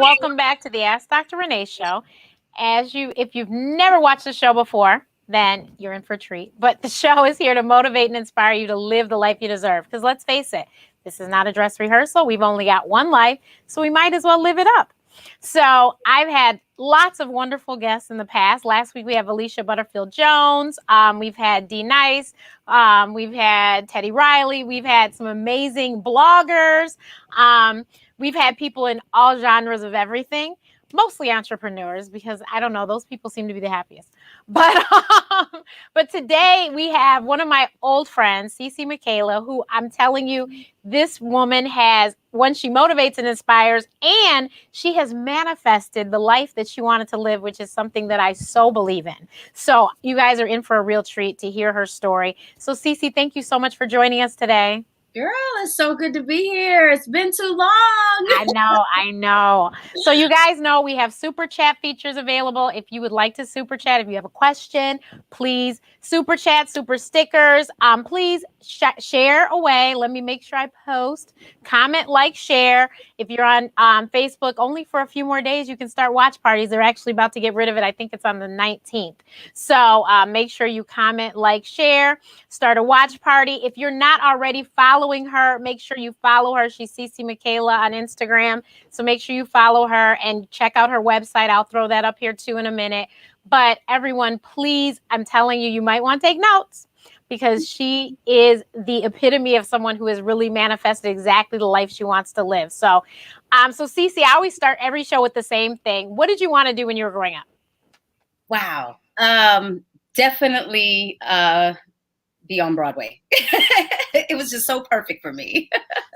welcome back to the Ask Dr. Renee Show. If you've never watched the show before, then you're in for a treat. But the show is here to motivate and inspire you to live the life you deserve. Because let's face it, this is not a dress rehearsal. We've only got one life, so we might as well live it up. So I've had lots of wonderful guests in the past. Last week we have Alicia Butterfield Jones. We've had Dee Nice. We've had Teddy Riley. We've had some amazing bloggers. We've had people in all genres of everything, mostly entrepreneurs, because I don't know, those people seem to be the happiest. But today we have one of my old friends, Cee Cee Michaela, who I'm telling you, this woman has, when she motivates and inspires, and she has manifested the life that she wanted to live, which is something that I so believe in. So you guys are in for a real treat to hear her story. So Cee Cee, thank you so much for joining us today. Girl, it's so good to be here. It's been too long. I know. So you guys know we have super chat features available. If you would like to super chat, if you have a question, please super chat, super stickers. Please share away. Let me make sure I post, comment, like, share. If you're on Facebook, only for a few more days, you can start watch parties. They're actually about to get rid of it. I think it's on the 19th. So make sure you comment, like, share, start a watch party. If you're not already following her, make sure you follow her. She's Cee Cee Michaela on Instagram. So make sure you follow her and check out her website. I'll throw that up here too in a minute. But everyone, please, I'm telling you, you might want to take notes because she is the epitome of someone who has really manifested exactly the life she wants to live. So, Cee Cee, I always start every show with the same thing. What did you want to do when you were growing up? Wow. Definitely be on Broadway. It was just so perfect for me.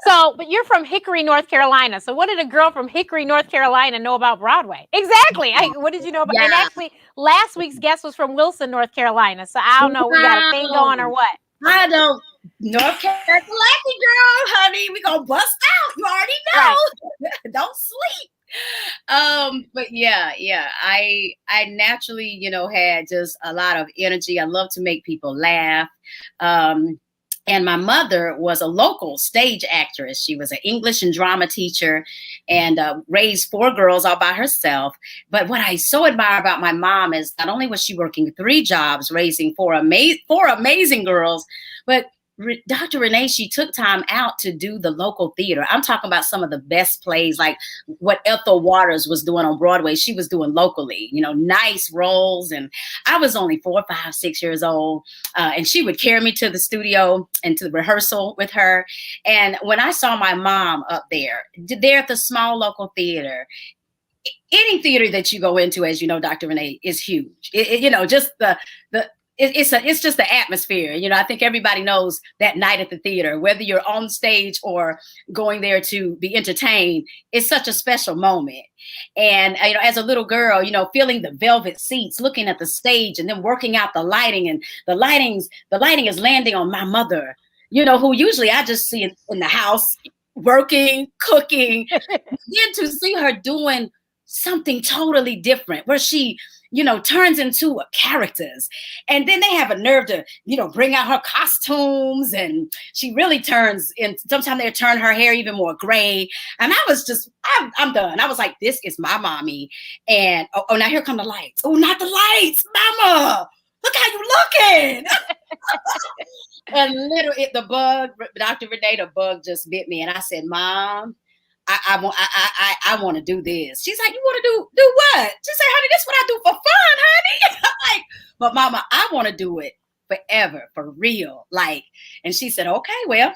But you're from Hickory, North Carolina. So what did a girl from Hickory, North Carolina know about Broadway? Exactly. What did you know about? Yeah. And actually, last week's guest was from Wilson, North Carolina. So I don't know, we got a thing going or what? I don't. North Carolina, girl, honey, we gonna bust out. You already know. Right. Don't sleep. But yeah, I naturally, had just a lot of energy. I love to make people laugh. And my mother was a local stage actress. She was an English and drama teacher and raised 4 girls all by herself. But what I so admire about my mom is not only was she working 3 jobs, raising 4 amazing girls, but Dr. Renee, she took time out to do the local theater. I'm talking about some of the best plays, like what Ethel Waters was doing on Broadway. She was doing locally, nice roles. And I was only 4, 5, 6 years old. And she would carry me to the studio and to the rehearsal with her. And when I saw my mom up there at the small local theater, any theater that you go into, as you know, Dr. Renee, is huge. Just it's just the atmosphere. I think everybody knows that night at the theater, whether you're on stage or going there to be entertained, it's such a special moment. And, as a little girl, feeling the velvet seats, looking at the stage and then working out the lighting, and the lighting is landing on my mother, who usually I just see in the house working, cooking, then to see her doing something totally different where she turns into characters. And then they have a nerve to, bring out her costumes, and she really turns in. Sometimes they turn her hair even more gray. And I was just, I'm done. I was like, this is my mommy. And oh, now here come the lights. Oh, not the lights, mama. Look how you looking. And literally the bug, Dr. Renee, the bug just bit me. And I said, Mom, I want to do this. She's like, you want to do what? She said, honey, this is what I do for fun, honey. I'm like, but Mama, I want to do it forever, for real. And she said, okay, well,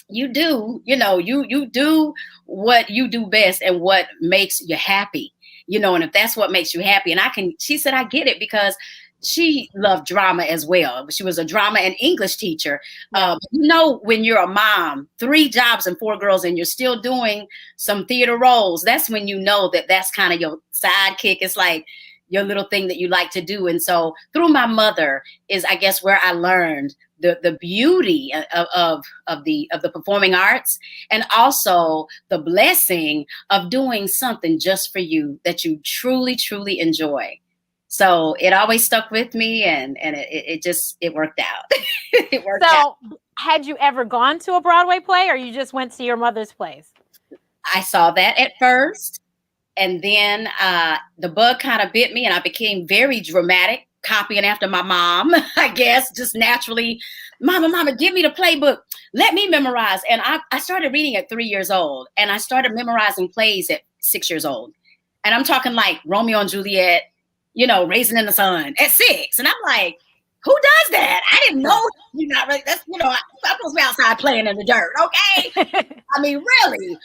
you do, you do what you do best and what makes you happy, and if that's what makes you happy. And she said, I get it, because she loved drama as well. She was a drama and English teacher. When you're a mom, 3 jobs and 4 girls, and you're still doing some theater roles, that's when you know that that's kind of your sidekick. It's like your little thing that you like to do. And so through my mother is, I guess, where I learned the beauty of the performing arts, and also the blessing of doing something just for you that you truly, truly enjoy. So it always stuck with me, and it worked out. It worked out. So had you ever gone to a Broadway play, or you just went to your mother's plays? I saw that at first. And then the bug kind of bit me, and I became very dramatic, copying after my mom, I guess, just naturally. Mama, give me the playbook. Let me memorize. And I started reading at 3 years old, and I started memorizing plays at 6 years old. And I'm talking like Romeo and Juliet, Raisin in the Sun at 6. And I'm like, who does that? I didn't know. You're not really, that's, I'm supposed to be outside playing in the dirt. Okay. I mean, really.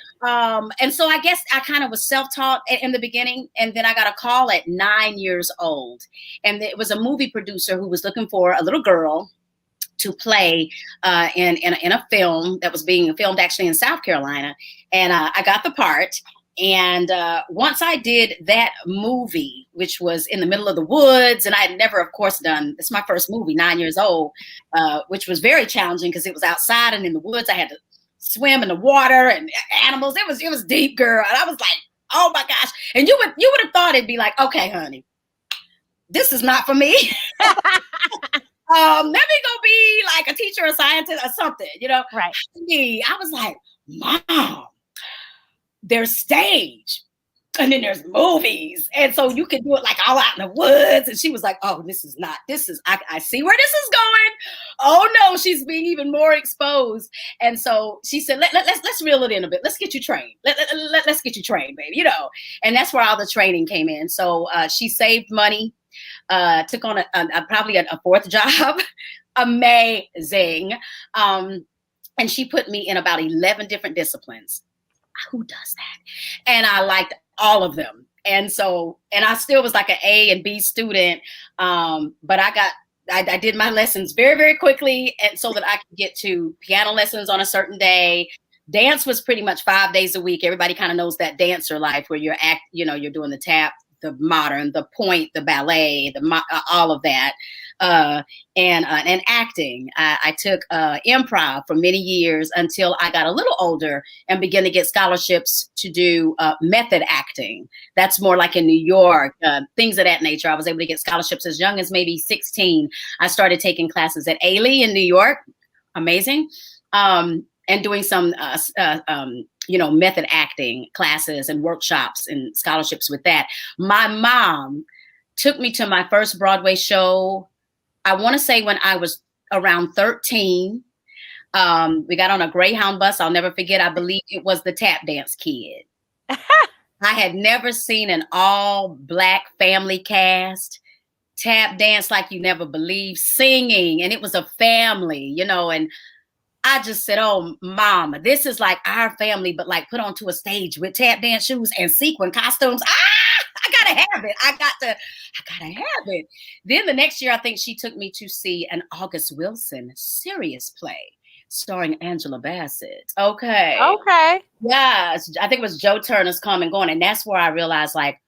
And so I guess I kind of was self-taught in the beginning. And then I got a call at 9 years old. And it was a movie producer who was looking for a little girl to play in a film that was being filmed actually in South Carolina. And I got the part. And once I did that movie, which was in the middle of the woods, and I had never, of course, it's my first movie, 9 years old, which was very challenging because it was outside and in the woods. I had to swim in the water and animals. It was deep, girl. And I was like, oh my gosh. And you would have thought it'd be like, okay, honey, this is not for me. Let me go be like a teacher, a scientist, or something, Right. I was like, Mom, there's stage and then there's movies. And so you can do it like all out in the woods. And she was like, oh, I see where this is going. Oh no, she's being even more exposed. And so she said, let's reel it in a bit. Let's get you trained. Let's get you trained, baby, and that's where all the training came in. So she saved money, took on probably a fourth job. Amazing. And she put me in about 11 different disciplines. Who does that? And I liked all of them. And so, and I still was like an A and B student. But I did my lessons very, very quickly. And so that I could get to piano lessons on a certain day. Dance was pretty much 5 days a week. Everybody kind of knows that dancer life where you're you're doing the tap, the modern, the point, the ballet, all of that. And acting. I took improv for many years until I got a little older and began to get scholarships to do method acting. That's more like in New York, things of that nature. I was able to get scholarships as young as maybe 16. I started taking classes at Ailey in New York. Amazing. And doing some, method acting classes and workshops and scholarships with that. My mom took me to my first Broadway show, I want to say when I was around 13. We got on a Greyhound bus. I'll never forget. I believe it was the Tap Dance Kid. I had never seen an all Black family cast tap dance like you never believe, singing. And it was a family, and I just said, oh, Mama, this is like our family, but like put onto a stage with tap dance shoes and sequin costumes. I gotta have it. I gotta have it. Then the next year, I think she took me to see an August Wilson serious play starring Angela Bassett. Okay. Yeah, I think it was Joe Turner's Come and Going. And that's where I realized, like,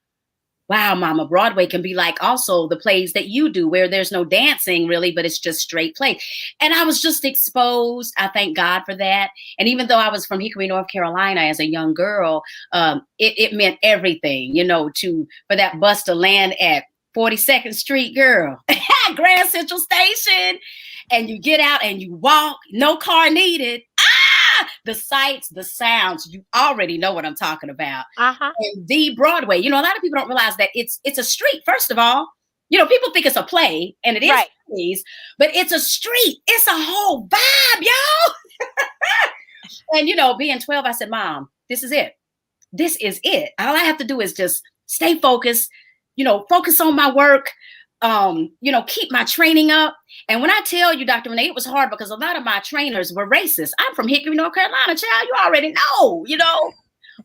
wow, Mama, Broadway can be like also the plays that you do where there's no dancing really, but it's just straight play. And I was just exposed. I thank God for that. And even though I was from Hickory, North Carolina as a young girl, it meant everything, for that bus to land at 42nd Street, girl, Grand Central Station. And you get out and you walk, no car needed. The sights, the sounds, you already know what I'm talking about. And the Broadway, a lot of people don't realize that it's a street. First of all, people think it's a play, and it is plays, but it's a street. It's a whole vibe, y'all. And being 12, I said, Mom, this is it. This is it. All I have to do is just stay focused, focus on my work, keep my training up. And when I tell you, Dr. Renee, it was hard because a lot of my trainers were racist. I'm from Hickory, North Carolina, child. You already know,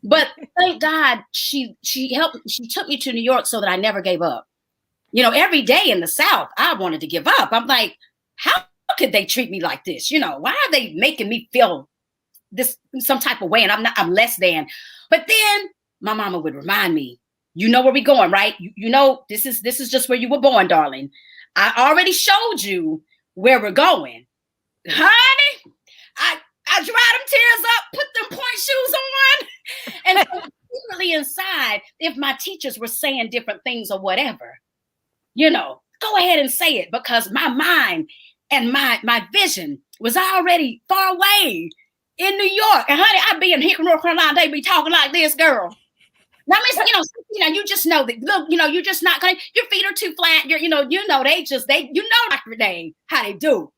But thank God she took me to New York so that I never gave up. Every day in the South, I wanted to give up. I'm like, how could they treat me like this? Why are they making me feel this some type of way? And I'm less than. But then my mama would remind me, you know where we're going, right? This is just where you were born, darling. I already showed you where we're going. Honey, I dry them tears up, put them point shoes on. And so secretly inside, if my teachers were saying different things or whatever, go ahead and say it, because my mind and my vision was already far away in New York. And honey, I'd be in Hickory, North Carolina, they be talking like this, girl. Now, you just know that, look, you're just not going to, your feet are too flat. Dr. Renee, how they do,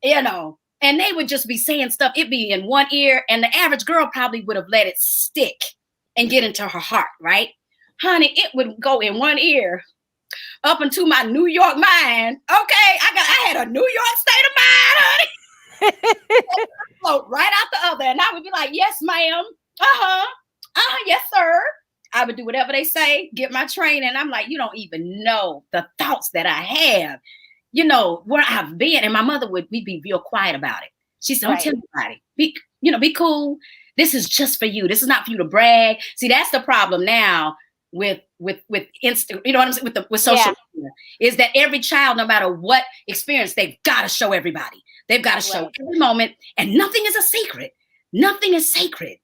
and they would just be saying stuff. It'd be in one ear, and the average girl probably would have let it stick and get into her heart, right? Honey, it would go in one ear up into my New York mind. Okay, I had a New York state of mind, honey. Float right out the other, and I would be like, yes, ma'am. Yes, sir. I would do whatever they say, get my training. I'm like, you don't even know the thoughts that I have, where I've been. And my mother we'd be real quiet about it. She said, don't tell anybody. Be cool. This is just for you. This is not for you to brag. See, that's the problem now with Insta, you know what I'm saying, with social media, is that every child, no matter what experience, they've got to show everybody. They've got to show every moment, and nothing is a secret. Nothing is sacred.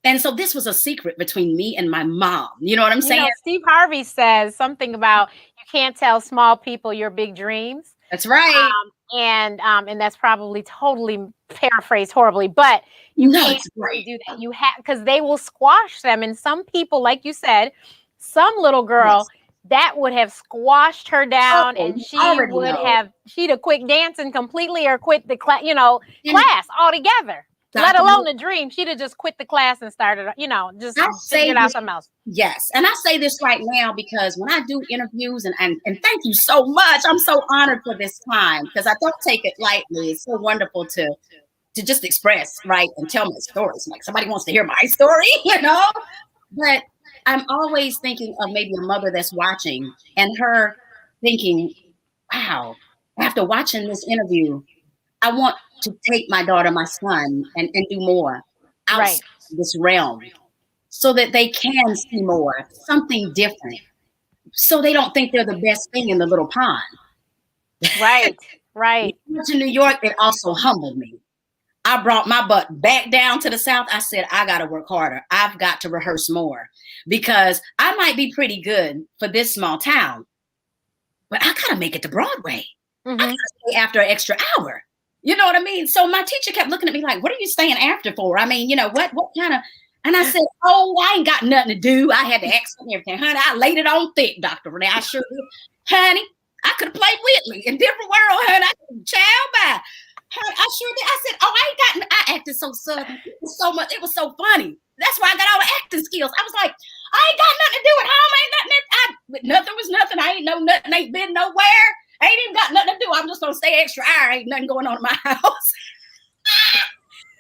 And so this was a secret between me and my mom. You know what I'm saying? Steve Harvey says something about you can't tell small people your big dreams. That's right. And that's probably totally paraphrased horribly, but you can't really do that. You have, because they will squash them. And some people, like you said, some little girl that would have squashed her down, and she'd have quit dancing completely or quit the class altogether. Let alone the dream. She'd have just quit the class and started, just figured out something else. Yes. And I say this right now because when I do interviews, and thank you so much. I'm so honored for this time because I don't take it lightly. It's so wonderful to just express, right, and tell my stories. Like somebody wants to hear my story, But I'm always thinking of maybe a mother that's watching and her thinking, wow, after watching this interview, I want to take my daughter, my son, and do more outside this realm so that they can see more, something different, so they don't think they're the best thing in the little pond. Right. To New York, it also humbled me. I brought my butt back down to the South. I said, I got to work harder. I've got to rehearse more because I might be pretty good for this small town, but I got to make it to Broadway. I got to stay after an extra hour. You know what I mean? So my teacher kept looking at me like, what are you staying after for? I mean, what kind of, and I said, oh, I ain't got nothing to do. I had the accent and everything. Honey, I laid it on thick, Dr. Renee. I sure did. Honey, I could have played Whitley in different world, honey. I could chow by. Honey, I sure did. I said, oh, I acted so southern. It was so much. It was so funny. That's why I got all the acting skills. I was like, I ain't got nothing to do at home. Nothing was nothing. I ain't know nothing. Ain't been nowhere. I ain't even got nothing to do. I'm just going to stay extra hour. Ain't nothing going on in my house.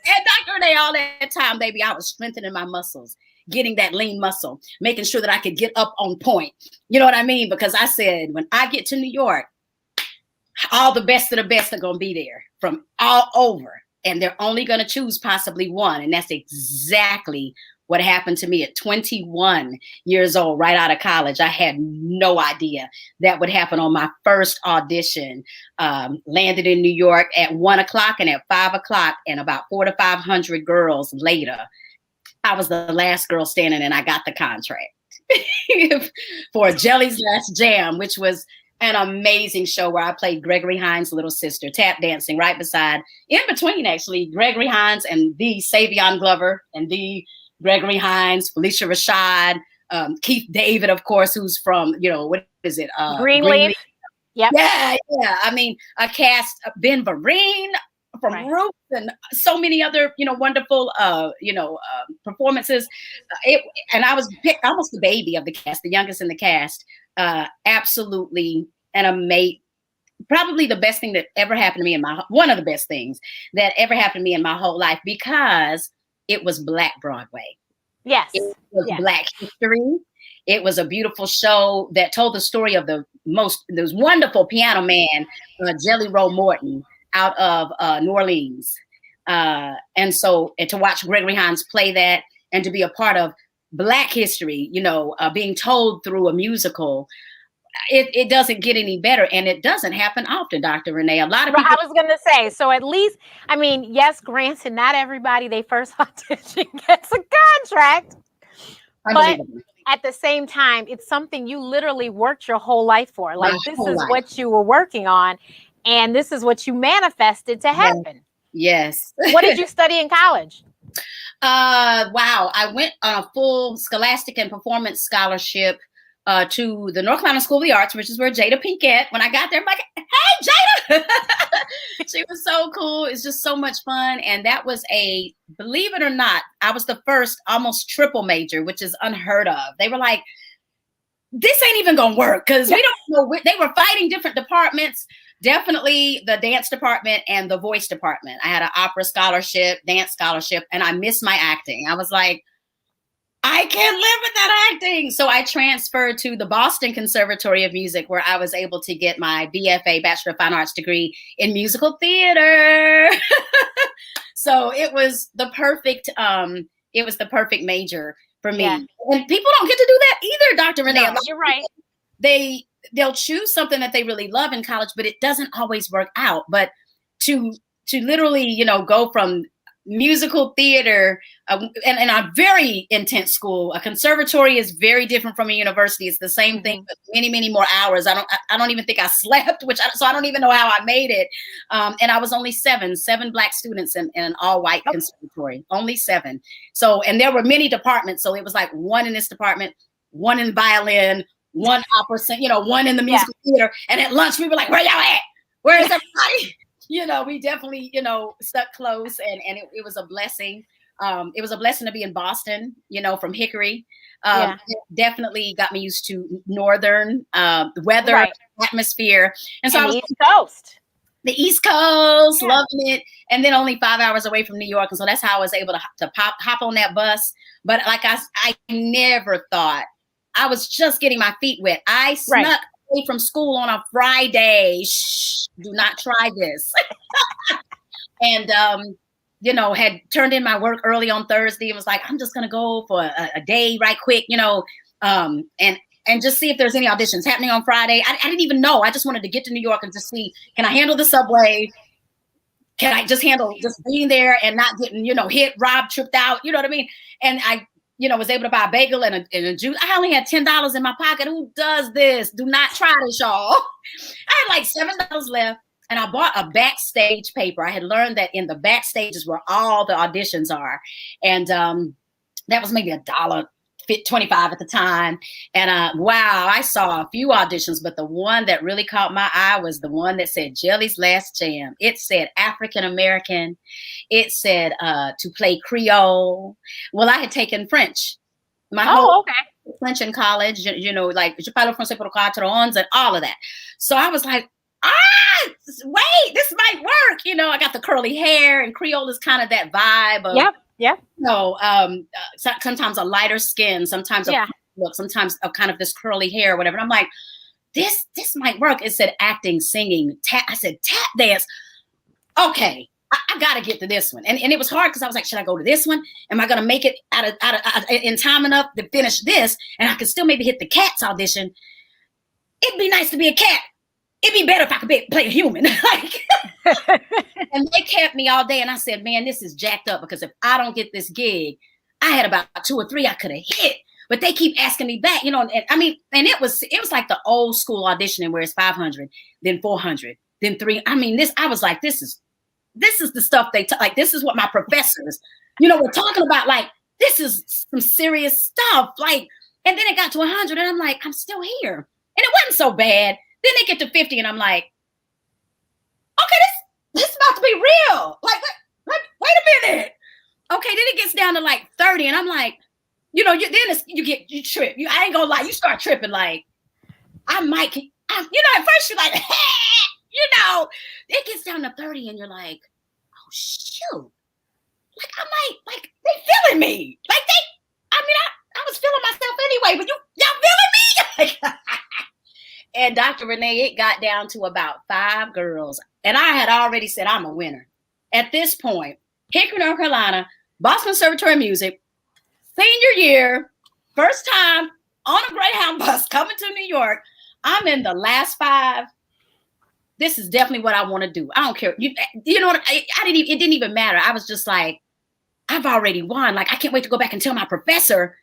And Dr. Renee, all that time, baby, I was strengthening my muscles, getting that lean muscle, making sure that I could get up on point. You know what I mean? Because I said, when I get to New York, all the best of the best are going to be there from all over. And they're only going to choose possibly one. And that's exactly what happened to me at 21 years old, right out of college. I had no idea that would happen on my first audition. Landed in New York at 1 o'clock and at 5 o'clock, and about 400 to 500 girls later, I was the last girl standing, and I got the contract for Jelly's Last Jam, which was an amazing show where I played Gregory Hines' little sister, tap dancing right beside, in between actually, Gregory Hines and the Savion Glover and the Gregory Hines, Felicia Rashad, Keith David, of course, who's from, what is it? Greenleaf. Yep. Yeah. I mean, a cast, Ben Vereen from Roots, and so many other, wonderful, performances. And I was picked, almost the baby of the cast, the youngest in the cast. Absolutely an amazing, probably the best thing that ever happened to me one of the best things that ever happened to me in my whole life, because it was Black Broadway. Yes. It was Black history. It was a beautiful show that told the story of this wonderful piano man, Jelly Roll Morton, out of New Orleans. And to watch Gregory Hines play that and to be a part of Black history, being told through a musical, it doesn't get any better, and it doesn't happen often, Dr. Renee. A lot of people. I was going to say, so at least, I mean, yes, granted, not everybody they first audition gets a contract, but at the same time, it's something you literally worked your whole life for. Like, this is what you were working on, and this is what you manifested to happen. Yes. What did you study in college? Wow. I went on a full scholastic and performance scholarship to the North Carolina School of the Arts, which is where Jada Pinkett, when I got there, I'm like, hey, Jada. She was so cool. It's just so much fun. And that was believe it or not, I was the first almost triple major, which is unheard of. They were like, this ain't even going to work because we don't know. They were fighting different departments. Definitely the dance department and the voice department. I had an opera scholarship, dance scholarship, and I missed my acting. I was like, I can't live without acting. So I transferred to the Boston Conservatory of Music, where I was able to get my BFA, Bachelor of Fine Arts degree in musical theater. So it was the perfect major for me. Yeah. And people don't get to do that either, Dr. Renee. No, you're right. They'll choose something that they really love in college, but it doesn't always work out. But to literally, go from musical theater and a very intense school, a conservatory is very different from a university. It's the same thing, but many, many more hours. I don't even think I slept, so I don't even know how I made it. And I was only seven Black students in an all white conservatory, only 7. So, and there were many departments. So it was like one in this department, one in violin, one opera, one in the musical theater. And at lunch, we were like, where y'all at? Where is everybody? We definitely, stuck close, and it was a blessing. It was a blessing to be in Boston, from Hickory. It definitely got me used to northern weather, atmosphere. And so I was East Coast. The East Coast, loving it. And then only 5 hours away from New York. And so that's how I was able to hop on that bus. But like I never thought, I was just getting my feet wet. I snuck away from school on a Friday. Shh, do not try this. And, had turned in my work early on Thursday and was like, I'm just going to go for a day right quick, and just see if there's any auditions happening on Friday. I didn't even know. I just wanted to get to New York and just see, can I handle the subway? Can I just handle just being there and not getting, hit, robbed, tripped out? You know what I mean? And I, was able to buy a bagel and a juice. I only had $10 in my pocket. Who does this? Do not try this, y'all. I had like $7 left. And I bought a backstage paper. I had learned that in the backstage is where all the auditions are. And that was maybe $1.25 at the time. And wow, I saw a few auditions, but the one that really caught my eye was the one that said Jelly's Last Jam. It said African American. It said to play Creole. Well, I had taken French. French in college, like je parle français pour 4 ans and all of that. So I was like, wait, this might work. I got the curly hair, and Creole is kind of that vibe of, sometimes a lighter skin, sometimes a look, sometimes a kind of this curly hair, or whatever. And I'm like, this might work. It said acting, singing, tap. I said tap dance. Okay, I got to get to this one. And it was hard because I was like, should I go to this one? Am I going to make it out of in time enough to finish this? And I could still maybe hit the Cats audition. It'd be nice to be a cat. It'd be better if I could play a human. And they kept me all day. And I said, man, this is jacked up, because if I don't get this gig, I had about 2 or 3 I could have hit. But they keep asking me back, and it was like the old school auditioning where it's 500, then 400, then 3. I was like, this is the stuff like, this is what my professors, were talking about. Like, this is some serious stuff. Like, and then it got to 100 and I'm like, I'm still here. And it wasn't so bad. Then they get to 50 and I'm like, okay, this is about to be real. Like, wait a minute. Okay, then it gets down to like 30 and I'm like, you trip. I ain't gonna lie, you start tripping like, at first you're like, hey, it gets down to 30 and you're like, oh shoot. Like, I might, like, they feeling me. Like, I was feeling myself anyway, but y'all feeling me? And Dr. Renee, it got down to about 5 girls. And I had already said, I'm a winner. At this point, Hickory, North Carolina, Boston Conservatory of Music, senior year, first time on a Greyhound bus coming to New York. I'm in the last 5. This is definitely what I want to do. I don't care. You know what? It didn't even matter. I was just like, I've already won. Like, I can't wait to go back and tell my professor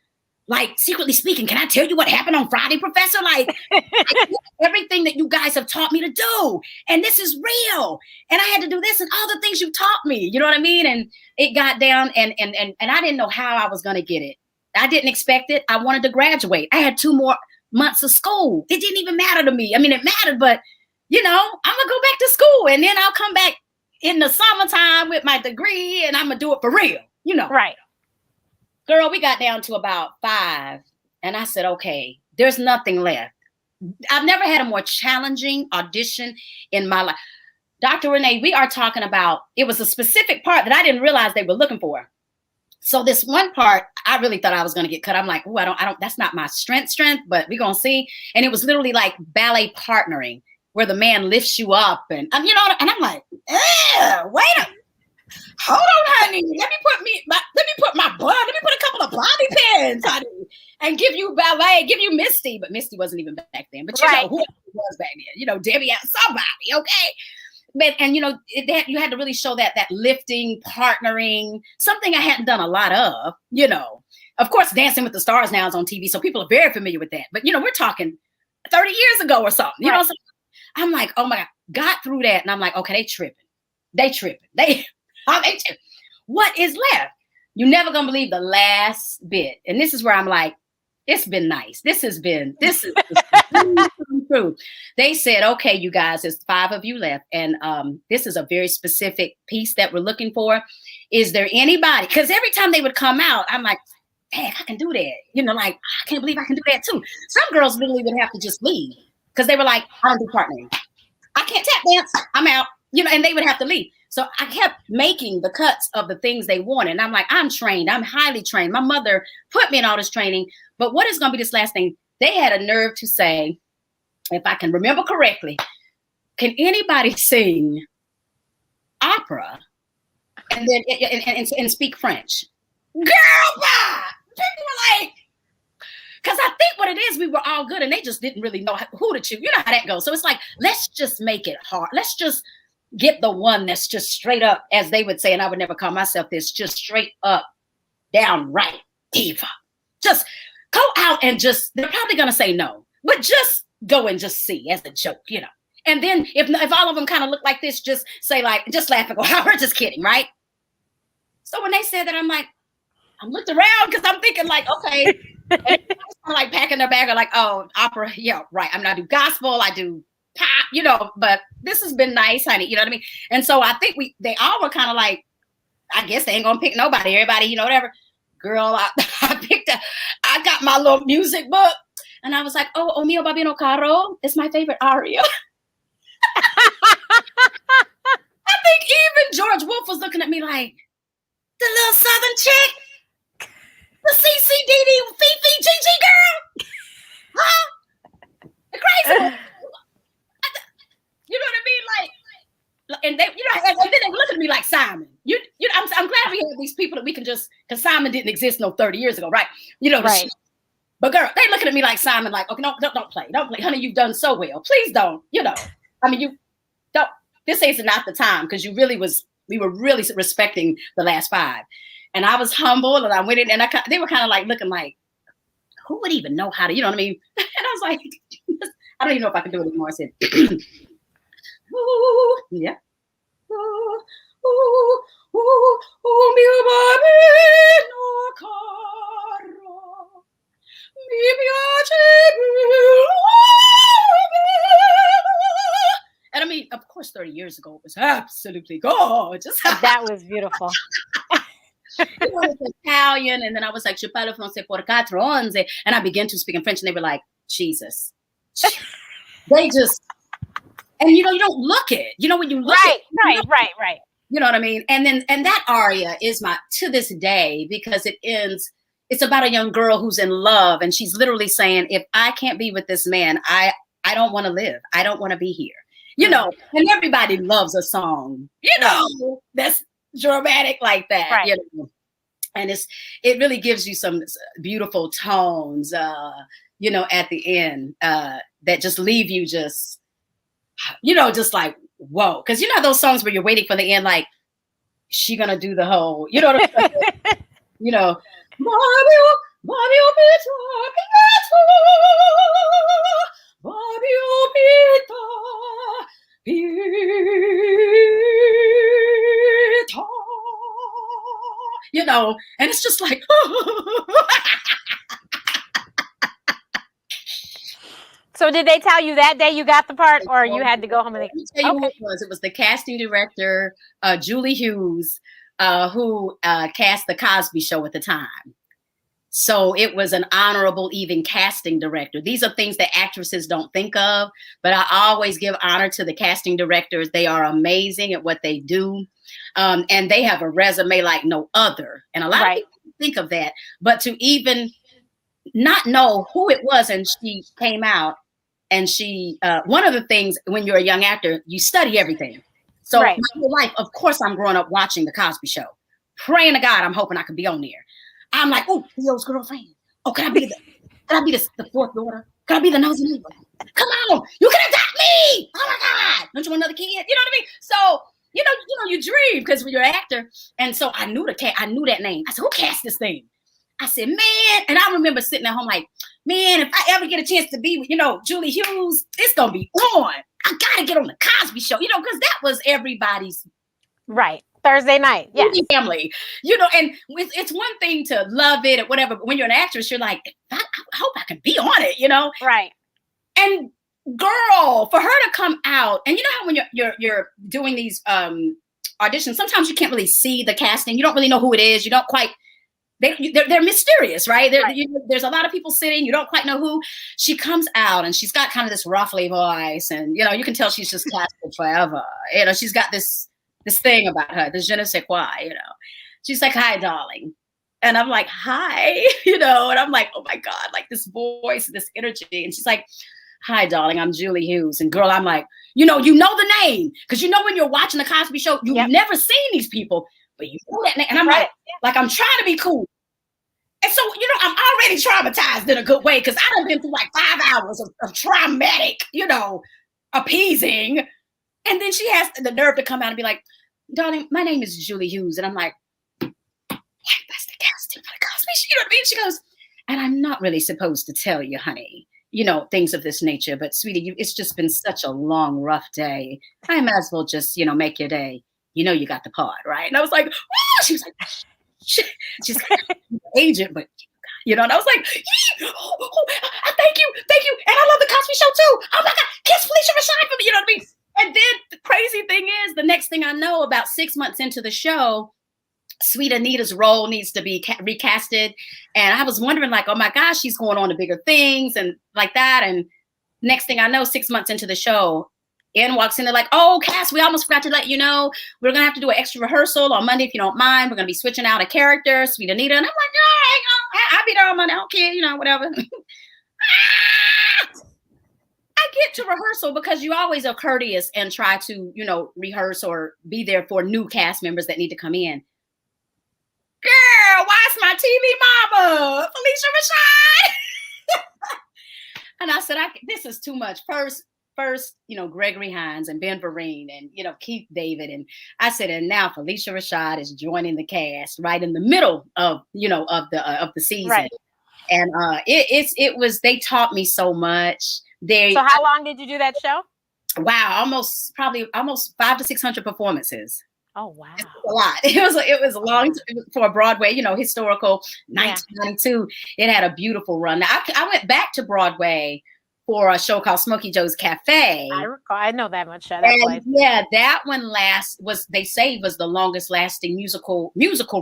like secretly speaking, can I tell you what happened on Friday, Professor? Like everything that you guys have taught me to do. And this is real. And I had to do this and all the things you taught me. You know what I mean? And it got down and I didn't know how I was going to get it. I didn't expect it. I wanted to graduate. I had 2 more months of school. It didn't even matter to me. I mean, it mattered, but I'm going to go back to school and then I'll come back in the summertime with my degree and I'm going to do it for real, Right. Girl, we got down to about 5 and I said, okay, there's nothing left. I've never had a more challenging audition in my life. Dr. Renee, we are talking about, it was a specific part that I didn't realize they were looking for. So this one part, I really thought I was going to get cut. I'm like, oh, I don't, that's not my strength, but we're going to see. And it was literally like ballet partnering where the man lifts you up and, and I'm like, hold on, honey. Let me put my butt, let me put a couple of bobby pins, honey, and give you ballet, give you Misty. But Misty wasn't even back then. But you know who was back then. Debbie out somebody, okay? But and you had to really show that lifting, partnering, something I hadn't done a lot of. Of course, Dancing with the Stars now is on TV, so people are very familiar with that. But we're talking 30 years ago or something. You know, so I'm like, oh my God, got through that, and I'm like, okay, they tripping. What is left? You're never gonna believe the last bit, and this is where I'm like, it's been nice. This is true. They said, okay, you guys, there's 5 of you left. And this is a very specific piece that we're looking for. Is there anybody? Because every time they would come out, I'm like, dang, I can do that. Like, I can't believe I can do that too. Some girls literally would have to just leave because they were like, I don't do partnering. I can't tap dance. I'm out. And they would have to leave. So I kept making the cuts of the things they wanted. And I'm like, I'm trained. I'm highly trained. My mother put me in all this training. But what is going to be this last thing? They had a nerve to say, if I can remember correctly, can anybody sing opera and then and speak French? Girl, bye! People were like, because I think what it is, we were all good and they just didn't really know who to choose. You know how that goes. So it's like, let's just make it hard. Let's just get the one that's just straight up, as they would say, and I would never call myself this, just straight up, downright diva. Just go out and they're probably going to say no, but just go and just see as a joke, And then if all of them kind of look like this, just say just laugh and go, oh, we're just kidding, right? So when they said that, I'm like, I'm looked around because I'm thinking like, okay. And kind of like packing their bag, or like, oh, opera, yeah, right. I do gospel, I do pop, but this has been nice, honey. You know what I mean? And so I think they all were kind of like, I guess they ain't gonna pick nobody. Everybody, whatever. Girl, I got my little music book, and I was like, oh, O mio babino caro is my favorite aria. I think even George Wolf was looking at me like, the little Southern chick, the CCDD Fifi Gigi girl, huh? The crazy one. You know what I mean? Like, and they, and then they look at me like, Simon. I'm glad we have these people that we can just, because Simon didn't exist 30 years ago, right? Right. But girl, they looking at me like Simon, like, okay, no, don't play, honey. You've done so well. Please don't. I mean, you don't. This is not the time, because we were really respecting the last 5, and I was humble, and I went in, and they were kind of like looking like, who would even know how to, you know what I mean? And I was like, I don't even know if I can do it anymore. I said, ooh, yeah. Ooh, ooh, ooh, ooh, mio babino caro, mi piace. And I mean, of course, 30 years ago, it was absolutely gorgeous. That was beautiful. It's Italian, and then I was like, je parle français por 4 ans, and I began to speak in French, and they were like, Jesus. They just, and you don't look it. When you look right. You know what I mean? And that aria is to this day, because it ends, it's about a young girl who's in love, and she's literally saying, if I can't be with this man, I don't want to live. I don't want to be here. And everybody loves a song, that's dramatic like that. Right. And it really gives you some beautiful tones, at the end, that just leave you just like, whoa. Because those songs where you're waiting for the end, like, she gonna do the whole, what I'm saying? Babio Pita, you know, and it's just like, So did they tell you that day you got the part, or you had to go home and let me tell you who it was. It was the casting director, Julie Hughes, who cast the Cosby Show at the time. So it was an honorable even casting director. These are things that actresses don't think of, but I always give honor to the casting directors. They are amazing at what they do. And they have a resume like no other. And a lot of people think of that, but to even not know who it was, and she came out and she, one of the things when you're a young actor, you study everything. So my whole life, of course, I'm growing up watching the Cosby Show, praying to God, I'm hoping I can be on there. I'm like, oh, Theo's girlfriend. Oh, can I be the fourth daughter? Can I be the nosy neighbor? Come on, you can adopt me. Oh my God, don't you want another kid? You know what I mean? So you dream because when you're an actor, and so I knew that name. I said, who cast this thing? I said, man, and I remember sitting at home like, man, if I ever get a chance to be with, Julie Hughes, it's gonna be on. I gotta get on the Cosby Show, because that was everybody's Thursday night, family, and it's one thing to love it or whatever, but when you're an actress, you're like, I hope I can be on it, Right. And girl, for her to come out, and you know how when you're doing these auditions, sometimes you can't really see the casting, you don't really know who it is, you don't quite. They're mysterious, right? There's a lot of people sitting. You don't quite know who. She comes out and she's got kind of this ruffly voice, and you can tell she's just casted forever. She's got this thing about her, this je ne sais quoi. She's like, "Hi, darling," and I'm like, "Hi," and I'm like, "Oh my God!" Like this voice, this energy, and she's like, "Hi, darling, I'm Julie Hughes," and girl, I'm like, you know the name because when you're watching the Cosby Show, you've never seen these people. But you know that name. And I'm like I'm trying to be cool. And so, I'm already traumatized in a good way because I done been through like 5 hours of traumatic, appeasing. And then she has the nerve to come out and be like, darling, my name is Julie Hughes. And I'm like, that's the casting for the Cosby Show. You know what I mean? She goes, and I'm not really supposed to tell you, honey, things of this nature. But sweetie, it's just been such a long, rough day. I might as well just, make your day. You got the part, right? And I was like, oh, she was like, she's like, agent, but and I was like, thank you. And I love the Cosby Show too. Oh my God, kiss Felicia Rashad for me, you know what I mean? And then the crazy thing is, the next thing I know, about 6 months into the show, Sweet Anita's role needs to be recasted. And I was wondering like, oh my gosh, she's going on to bigger things and like that. And next thing I know, 6 months into the show, Ann walks in, they're like, oh, Cass, we almost forgot to let you know. We're going to have to do an extra rehearsal on Monday if you don't mind. We're going to be switching out a character, Sweet Anita. And I'm like, all right, I'll be there on Monday. Okay, whatever. I get to rehearsal because you always are courteous and try to, rehearse or be there for new cast members that need to come in. Girl, why's my TV mama, Felicia Rashad? And I said, this is too much. First, Gregory Hines and Ben Vereen and, Keith David. And I said, and now Felicia Rashad is joining the cast right in the middle of, of the season. Right. And they taught me so much. So how long did you do that show? Wow. Almost 500 to 600 performances. Oh, wow. It's a lot. It was a long time for a Broadway, historical 1992. It had a beautiful run. Now, I went back to Broadway for a show called Smokey Joe's Cafe. I recall. I know that much. That one was the longest lasting musical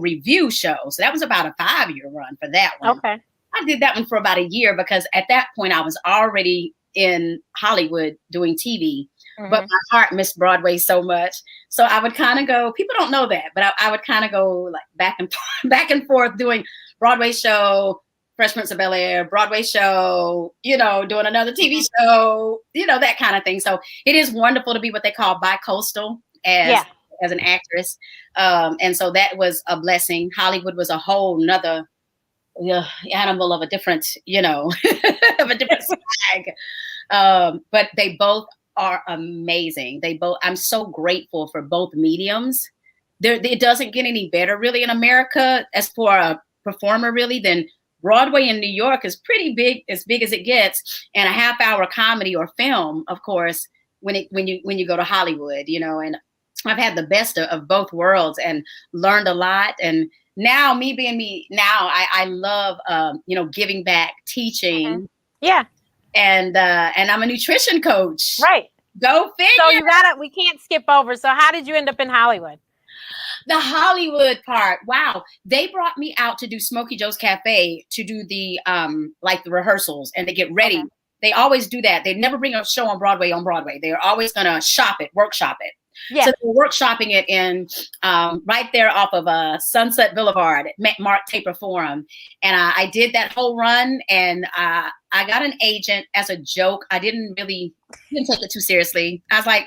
review show. So that was about a 5-year run for that one. Okay. I did that one for about a year because at that point I was already in Hollywood doing TV, but my heart missed Broadway so much. So I would kind of go, people don't know that, but I would kind of go like back and forth doing Broadway show, Fresh Prince of Bel-Air, Broadway show, doing another TV show, that kind of thing. So it is wonderful to be what they call bi-coastal as an actress. And so that was a blessing. Hollywood was a whole nother animal of a different, of a different swag. But they both are amazing. I'm so grateful for both mediums. It doesn't get any better really in America as for a performer really than Broadway in New York is pretty big as it gets, and a half-hour comedy or film, of course, when you go to Hollywood, you know. And I've had the best of both worlds and learned a lot. And now, me being me, now I love you know, giving back, teaching. Yeah. And I'm a nutrition coach. Right. Go figure. So we can't skip over. So how did you end up in Hollywood? The Hollywood part. Wow. They brought me out to do Smokey Joe's Cafe to do the like the rehearsals and to get ready. Okay. They always do that. They never bring a show on Broadway. They're always gonna workshop it. Yeah. So they're workshopping it in right there off of Sunset Boulevard at Mark Taper Forum. And I did that whole run, and I got an agent as a joke. I didn't take it too seriously. I was like,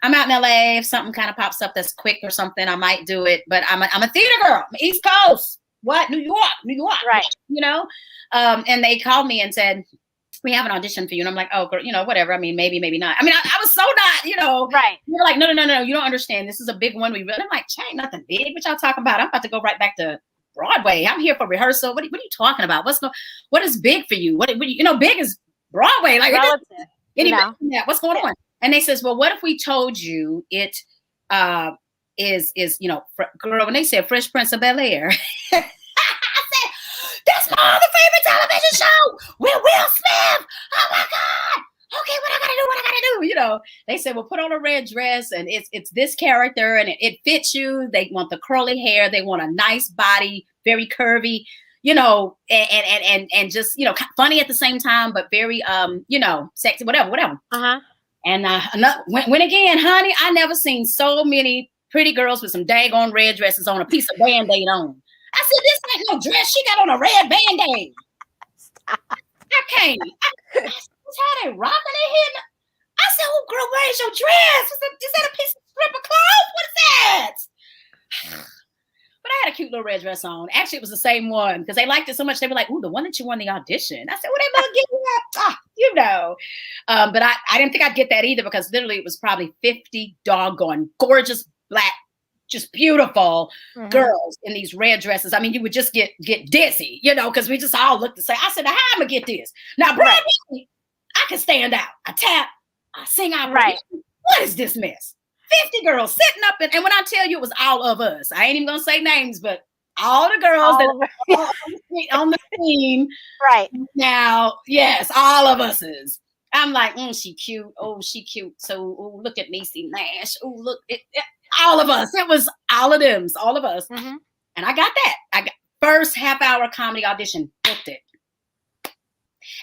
I'm out in LA. If something kind of pops up that's quick or something, I might do it. But I'm a theater girl. I'm East Coast. What? New York. Right. You know? And they called me and said, we have an audition for you. And I'm like, oh, girl, you know, whatever. I mean, maybe not. I mean, I was so not, you know. Right. You're like, no. You don't understand. This is a big one. I'm like, ain't nothing big. What y'all talking about? I'm about to go right back to Broadway. I'm here for rehearsal. What are you talking about? What is big for you? What you know, big is Broadway. Like, any bigger than that? What's going on? And they says, well, what if we told you it is you know, girl, when they said Fresh Prince of Bel-Air, I said, that's my other favorite television show with Will Smith. Oh my God. Okay, what I gotta do? You know, they said, well, put on a red dress, and it's this character, and it fits you. They want the curly hair. They want a nice body, very curvy, you know, and just, you know, funny at the same time, but very, you know, sexy, whatever. Uh-huh. And when again, honey, I never seen so many pretty girls with some daggone red dresses on, a piece of Band-Aid on. I said, this ain't no dress. She got on a red Band-Aid. I can't. That's how they rocking it here. I said, oh, girl, where's your dress? Is that a piece of strip of cloth? What is that? But I had a cute little red dress on. Actually, it was the same one because they liked it so much. They were like, ooh, the one that you won the audition. I said, well, they must give you that. You know. But I didn't think I'd get that either, because literally it was probably 50 doggone gorgeous black, just beautiful girls in these red dresses. I mean, you would just get dizzy, you know, because we just all looked the same. I said, now, how am I going to get this? Now, Brad, I can stand out. I tap. I sing out. Right. What is this mess? 50 girls sitting up, and when I tell you it was all of us, I ain't even gonna say names, but all the girls that are on the scene right now, yes, all of us is. I'm like, she cute. Oh, she cute. So, look at Niecy Nash. Oh, look, all of us. It was all of them, all of us. And I got that. I got first half-hour comedy audition, booked it.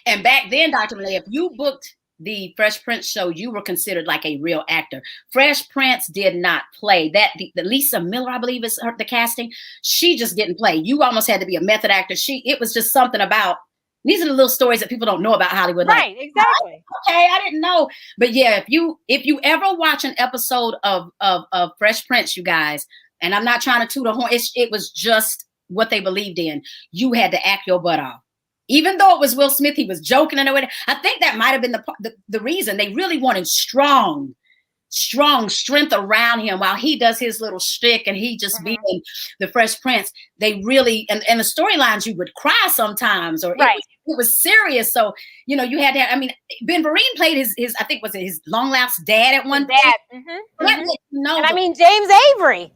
And back then, Dr. Malay, if you booked the Fresh Prince show, you were considered like a real actor. Fresh Prince did not play that. The Lisa Miller, I believe, is the casting. She just didn't play. You almost had to be a method actor. It was just something about. These are the little stories that people don't know about Hollywood. Right, like, exactly. Okay, I didn't know. But yeah, if you ever watch an episode of Fresh Prince, you guys, and I'm not trying to toot a horn, it was just what they believed in. You had to act your butt off. Even though it was Will Smith, he was joking and everything. I think that might have been the reason they really wanted strong strength around him while he does his little shtick and he just being the Fresh Prince. They really, and the storylines, you would cry sometimes, or it was serious. So, you know, you had to, I mean, Ben Vereen played his I think was it his long lost dad at one point. No, and I mean, James Avery.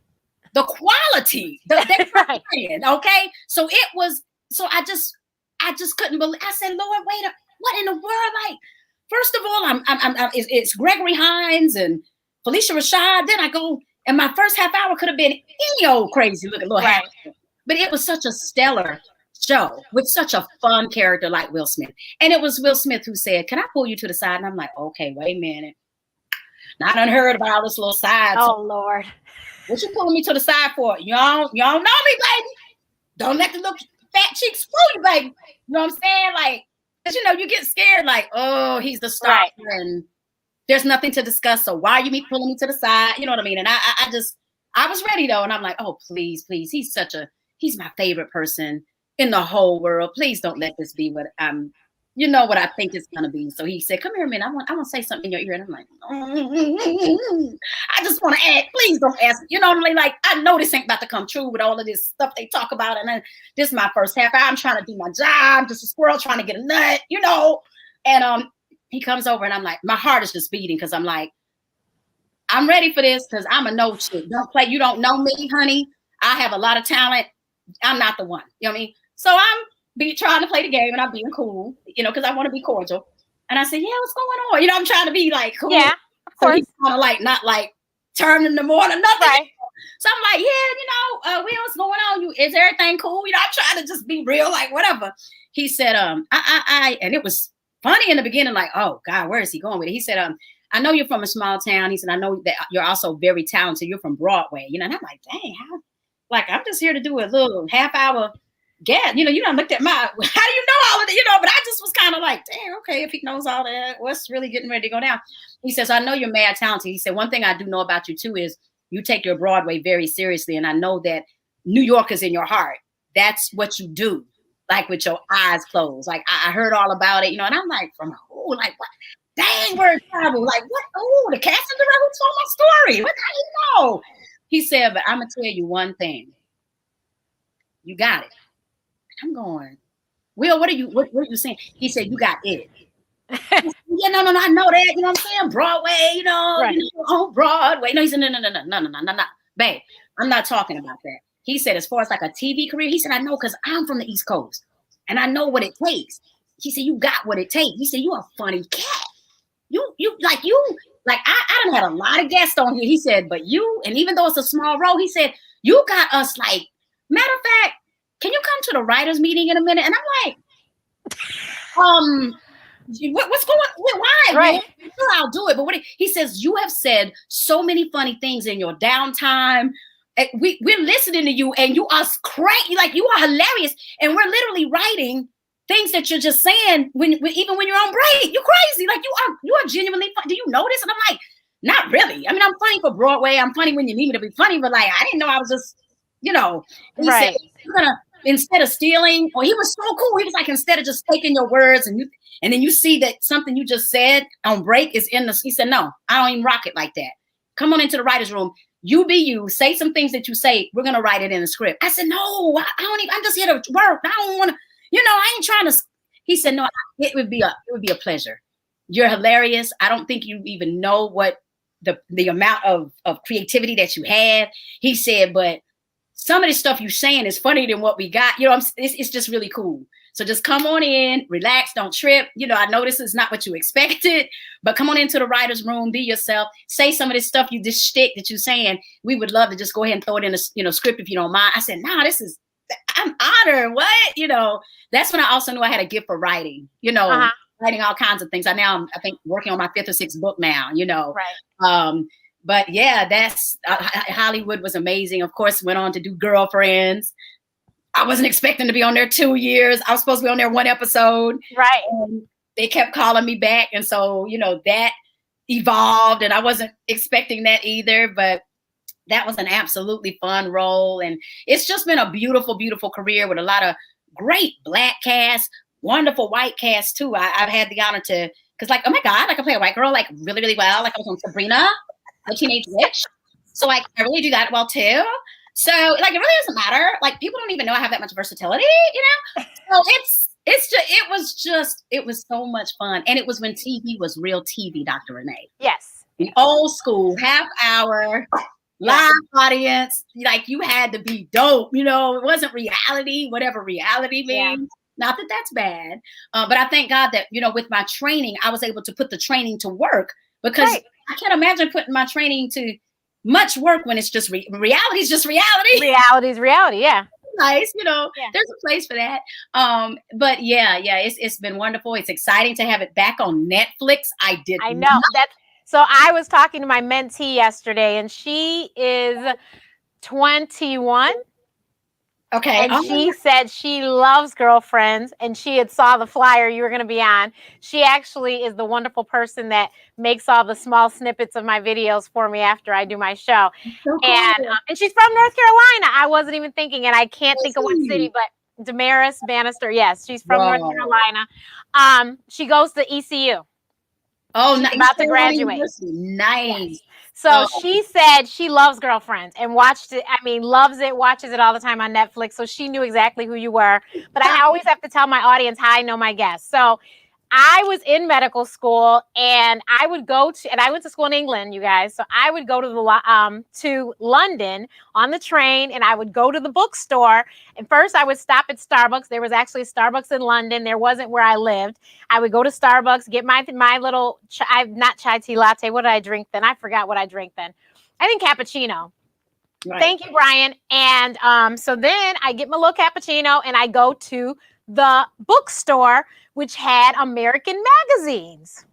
The quality, okay? So it was, so I just couldn't believe. I said, Lord, wait, what in the world? Like, first of all, it's Gregory Hines and Felicia Rashad. Then I go, and my first half hour could have been any old crazy looking little half hour. But it was such a stellar show with such a fun character like Will Smith. And it was Will Smith who said, can I pull you to the side? And I'm like, okay, wait a minute. Not unheard of all this little side. Oh, Lord. What you pulling me to the side for? Y'all know me, baby. Don't let the little fat cheeks fool you, baby. You know what I'm saying? Like, because, you know, you get scared, like, oh, he's the star, and there's nothing to discuss. So why are you pulling me to the side? You know what I mean? And I was ready though, and I'm like, oh, please, he's my favorite person in the whole world. Please don't let this be what I'm you know what I think it's gonna be. So he said, "Come here a minute. I want to say something in your ear." And I'm like, I just want to ask. Please don't ask. You know what I mean? Like, I know this ain't about to come true with all of this stuff they talk about. And then this is my first half hour. I'm trying to do my job. Just a squirrel trying to get a nut, you know. And he comes over and I'm like, my heart is just beating because I'm like, I'm ready for this because I'm a no shit. Don't play. You don't know me, honey. I have a lot of talent. I'm not the one. You know what I mean? So I'm trying to play the game and I'm being cool, you know, because I want to be cordial. And I said, yeah, what's going on? You know, I'm trying to be like cool. Yeah, of course. So he's kind of like, not like turning them on or nothing. Right. So I'm like, yeah, you know, Will, what's going on? Is everything cool? You know, I'm trying to just be real, like whatever. He said, and it was funny in the beginning, like, oh God, where is he going with it? He said, I know you're from a small town. He said, I know that you're also very talented. You're from Broadway, you know. And I'm like, dang, how? Like, I'm just here to do a little half hour get. You know, you done looked at my, how do you know all of that? You know, but I just was kind of like, damn, okay, if he knows all that, what's really getting ready to go down? He says, I know you're mad talented. He said, one thing I do know about you too is you take your Broadway very seriously. And I know that New York is in your heart. That's what you do, like with your eyes closed. Like, I heard all about it, you know, and I'm like, from who? Like, what? Dang, we're travel. Like, what? Oh, the casting director who told my story. What? How do you know? He said, but I'm going to tell you one thing. You got it. I'm going, Will, what are you saying? He said, you got it. Yeah, no, I know that. You know what I'm saying? Broadway, you know, right. On Broadway. No, he said, no. Babe, I'm not talking about that. He said, as far as like a TV career, he said, I know because I'm from the East Coast and I know what it takes. He said, you got what it takes. He said, you a funny cat. I done had a lot of guests on here. He said, but you, and even though it's a small role, he said, you got us like, matter of fact, can you come to the writers meeting in a minute? And I'm like, what's going on? Why? Right. Sure, I'll do it. But he says, you have said so many funny things in your downtime. We're listening to you and you are crazy. Like, you are hilarious. And we're literally writing things that you're just saying even when you're on break. You're crazy. Like, you are genuinely funny. Do you know this? And I'm like, not really. I mean, I'm funny for Broadway. I'm funny when you need me to be funny, but like, I didn't know I was just, you know. He said, you're gonna, instead of stealing, or he was so cool. He was like, instead of just taking your words and then you see that something you just said on break is in the, he said, no, I don't even rock it like that. Come on into the writer's room. You be you, say some things that you say. We're going to write it in the script. I said, no, I don't even, I'm just here to work. I don't want to, you know, I ain't trying to. He said, no, it would be a pleasure. You're hilarious. I don't think you even know what the amount of creativity that you have. He said, but some of the stuff you're saying is funnier than what we got. You know, it's just really cool. So just come on in, relax, don't trip. You know, I know this is not what you expected, but come on into the writer's room, be yourself, say some of this stuff, this shtick that you're saying. We would love to just go ahead and throw it in a script if you don't mind. I said, nah, I'm honored. What? You know, that's when I also knew I had a gift for writing, you know, writing all kinds of things. I think working on my 5th or 6th book now, you know. Right. But yeah, that's Hollywood was amazing. Of course, went on to do Girlfriends. I wasn't expecting to be on there 2 years. I was supposed to be on there 1 episode. Right. And they kept calling me back. And so, you know, that evolved and I wasn't expecting that either, but that was an absolutely fun role. And it's just been a beautiful, beautiful career with a lot of great Black cast, wonderful white cast too. I've had the honor to, because like, oh my God, I can play a white girl like really, really well. Like I was on Sabrina, the Teenage Witch. So like, I really do that well too. So like, it really doesn't matter. Like people don't even know I have that much versatility, you know? So it was so much fun. And it was when TV was real TV, Dr. Renee. Yes. The old school, half hour, live audience. Like you had to be dope, you know? It wasn't reality, whatever reality means. Yeah. Not that that's bad. But I thank God that, you know, with my training, I was able to put the training to work because I can't imagine putting my training to much work when it's just reality is just reality. Reality is reality, yeah. Nice, you know, there's a place for that. But yeah, it's been wonderful. It's exciting to have it back on Netflix. I know that. So I was talking to my mentee yesterday, and she is 21. Okay. And she said she loves Girlfriends, and she had saw the flyer you were going to be on. She actually is the wonderful person that makes all the small snippets of my videos for me after I do my show. So cool. And she's from North Carolina. I wasn't even thinking, and I can't think of what city, but Damaris Bannister. Yes, she's from North Whoa. Carolina. She goes to ECU. Oh, She's nice. about to graduate. Nice. Yes. So she said she loves Girlfriends and watched it. I mean, loves it, watches it all the time on Netflix. So she knew exactly who you were. But I always have to tell my audience how I know my guests. So I was in medical school, and I went to school in England, you guys. So I would go to London on the train, and I would go to the bookstore. And first I would stop at Starbucks. There was actually a Starbucks in London. There wasn't where I lived. I would go to Starbucks, get my little, not chai tea latte. What did I drink then? I forgot what I drank then. I think cappuccino. Right. Thank you, Brian. And so then I get my little cappuccino, and I go to the bookstore, which had American magazines.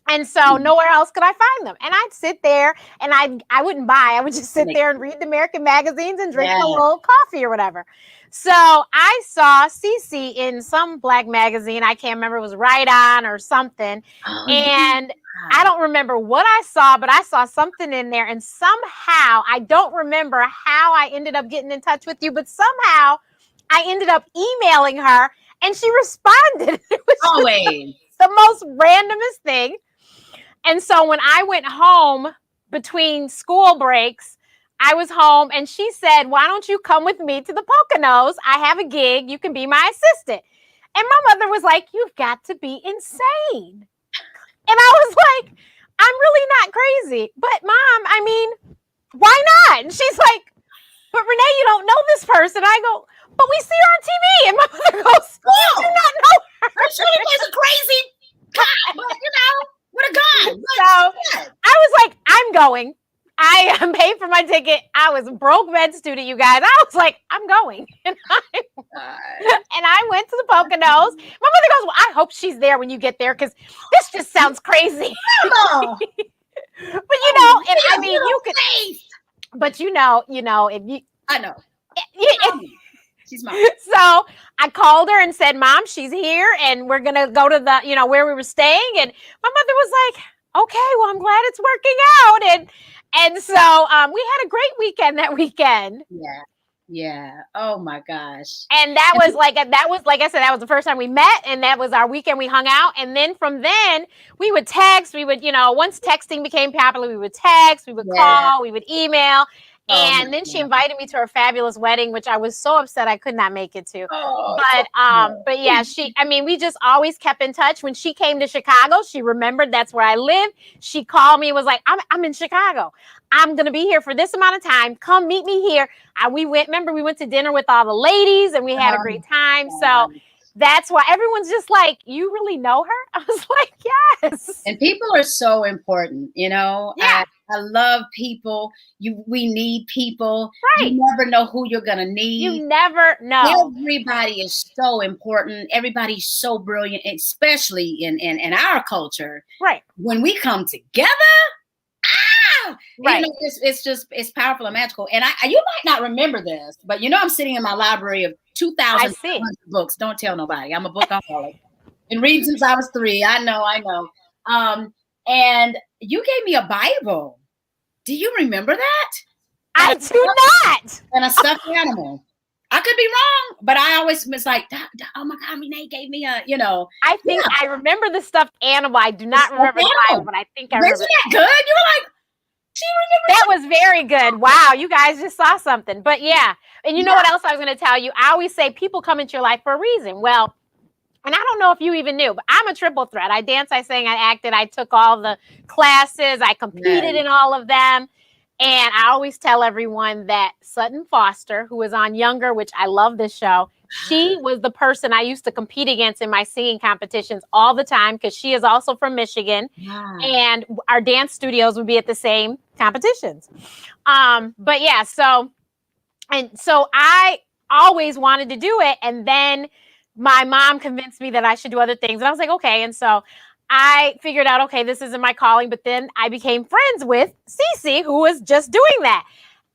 And so nowhere else could I find them. And I'd sit there, and I wouldn't buy. I would just sit there and read the American magazines and drink my little coffee or whatever. So I saw Cee Cee in some black magazine. I can't remember. It was Right On or something. And I don't remember what I saw, but I saw something in there. And somehow, I don't remember how I ended up getting in touch with you, but somehow I ended up emailing her, and she responded. It was always the most randomest thing. And so when I went home between school breaks, I was home, and she said, "Why don't you come with me to the Poconos? I have a gig. You can be my assistant." And my mother was like, "You've got to be insane." And I was like, "I'm really not crazy. But Mom, I mean, why not?" And she's like, "But Renee, you don't know this person." I go, "But we see her on TV." And my mother goes, "You do not know her." I'm sure he was a crazy cop, but what a guy. So I was like, "I'm going. I am paid for my ticket." I was a broke med student, you guys. I was like, "I'm going." And I went to the Poconos. My mother goes, "Well, I hope she's there when you get there, because this just sounds crazy." But and I mean, you could, but if you, I know. She's mine. So I called her and said, "Mom, she's here, and we're gonna go to the, where we were staying." And my mother was like, "Okay, well, I'm glad it's working out." And so we had a great weekend that weekend. Yeah. Oh my gosh. And that was like I said, that was the first time we met, and that was our weekend. We hung out, and then from then we would text. We would, once texting became popular, we would text, we would call, we would email. And then she invited me to her fabulous wedding, which I was so upset I could not make it to. But yeah, we just always kept in touch. When she came to Chicago, she remembered that's where I lived. She called me and was like, I'm in Chicago. I'm going to be here for this amount of time. Come meet me here. We went to dinner with all the ladies, and we had a great time. So that's why everyone's just like, "You really know her?" I was like, "Yes." And people are so important, Yeah. I love people. We need people. Right. You never know who you're gonna need. You never know. Everybody is so important. Everybody's so brilliant, especially in our culture. Right. When we come together, right. It's powerful and magical. And you might not remember this, but I'm sitting in my library of 2,000 books. Don't tell nobody. I'm a bookaholic. Been reading since I was 3. I know. And you gave me a Bible. Do you remember that? I do not. And a stuffed animal. I could be wrong, but I always was like, "Oh my God, Renee gave me a, I think I remember the stuffed animal. I do not remember the Bible, but I think I remember. Isn't that good? You were like, she remembers. That was very good. Wow, you guys just saw something. But yeah, and you know what else I was going to tell you? I always say people come into your life for a reason. Well, and I don't know if you even knew, but I'm a triple threat. I danced, I sang, I acted. I took all the classes. I competed in all of them. And I always tell everyone that Sutton Foster, who is on Younger, which I love this show, she was the person I used to compete against in my singing competitions all the time, because she is also from Michigan. And our dance studios would be at the same competitions. But yeah, so I always wanted to do it. And then my mom convinced me that I should do other things. And I was like, okay. And so I figured out, okay, this isn't my calling. But then I became friends with Cee Cee, who was just doing that.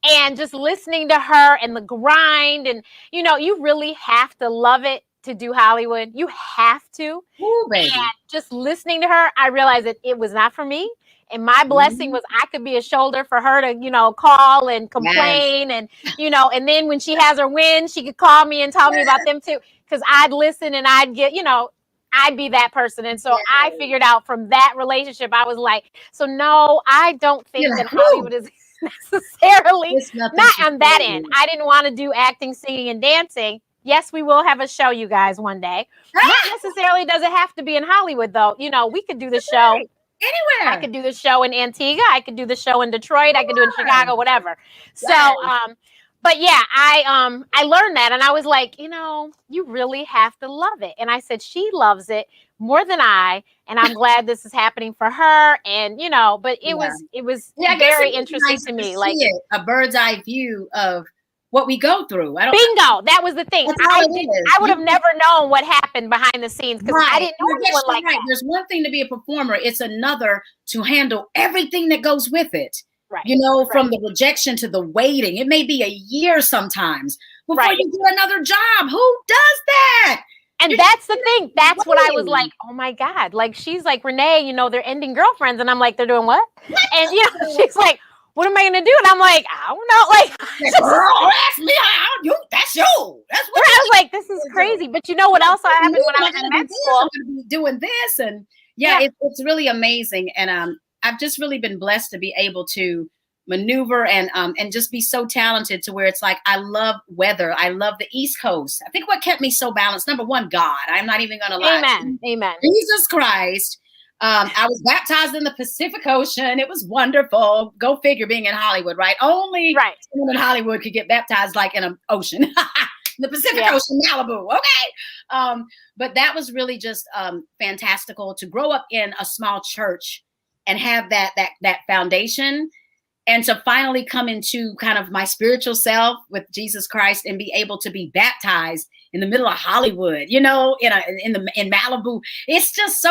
And just listening to her and the grind. And, you really have to love it to do Hollywood. You have to. Ooh, baby. And just listening to her, I realized that it was not for me. And my blessing was I could be a shoulder for her to, you know, call and complain. And, you know, and then when she has her wins, she could call me and tell me about them too. Because I'd listen and I'd get, you know, I'd be that person. And so I figured out from that relationship, I was like, so no, I don't think that Hollywood is necessarily not on that end. I didn't want to do acting, singing, and dancing. Yes, we will have a show, you guys, one day. Not necessarily does it have to be in Hollywood, though. You know, we could do the show anywhere. I could do the show in Antigua. I could do the show in Detroit. I could do it in Chicago, whatever. So, but yeah, I learned that, and I was like, you know, you really have to love it. And I said, she loves it more than I, and I'm glad this is happening for her. And you know, but it was very interesting to me, like a bird's eye view of what we go through. Bingo. That was the thing. I would have never known what happened behind the scenes because I didn't know anyone like that. There's one thing to be a performer. It's another to handle everything that goes with it. Right. You know, from the rejection to the waiting. It may be a year sometimes before you do another job. Who does that? And that's the thing. That's what I was like, oh my God. Like, she's like, Renee, you know, they're ending Girlfriends. And I'm like, they're doing what? And, you know, she's like, what am I going to do? And I'm like, I don't know. Like, girl, ask me how that's you. That's what I was like, this is crazy. But you know what else happened when I was in med school? I'm going to be doing this. And it's really amazing. And I've just really been blessed to be able to maneuver and just be so talented to where it's like, I love weather. I love the East Coast. I think what kept me so balanced, number one, God. I'm not even going to lie. Amen. Jesus Christ. I was baptized in the Pacific Ocean. It was wonderful. Go figure, being in Hollywood, right? Only someone in Hollywood could get baptized like in an ocean. The Pacific Ocean, Malibu. Okay. But that was really just fantastical to grow up in a small church and have that foundation, and to finally come into kind of my spiritual self with Jesus Christ and be able to be baptized in the middle of Hollywood, you know, in Malibu. It's just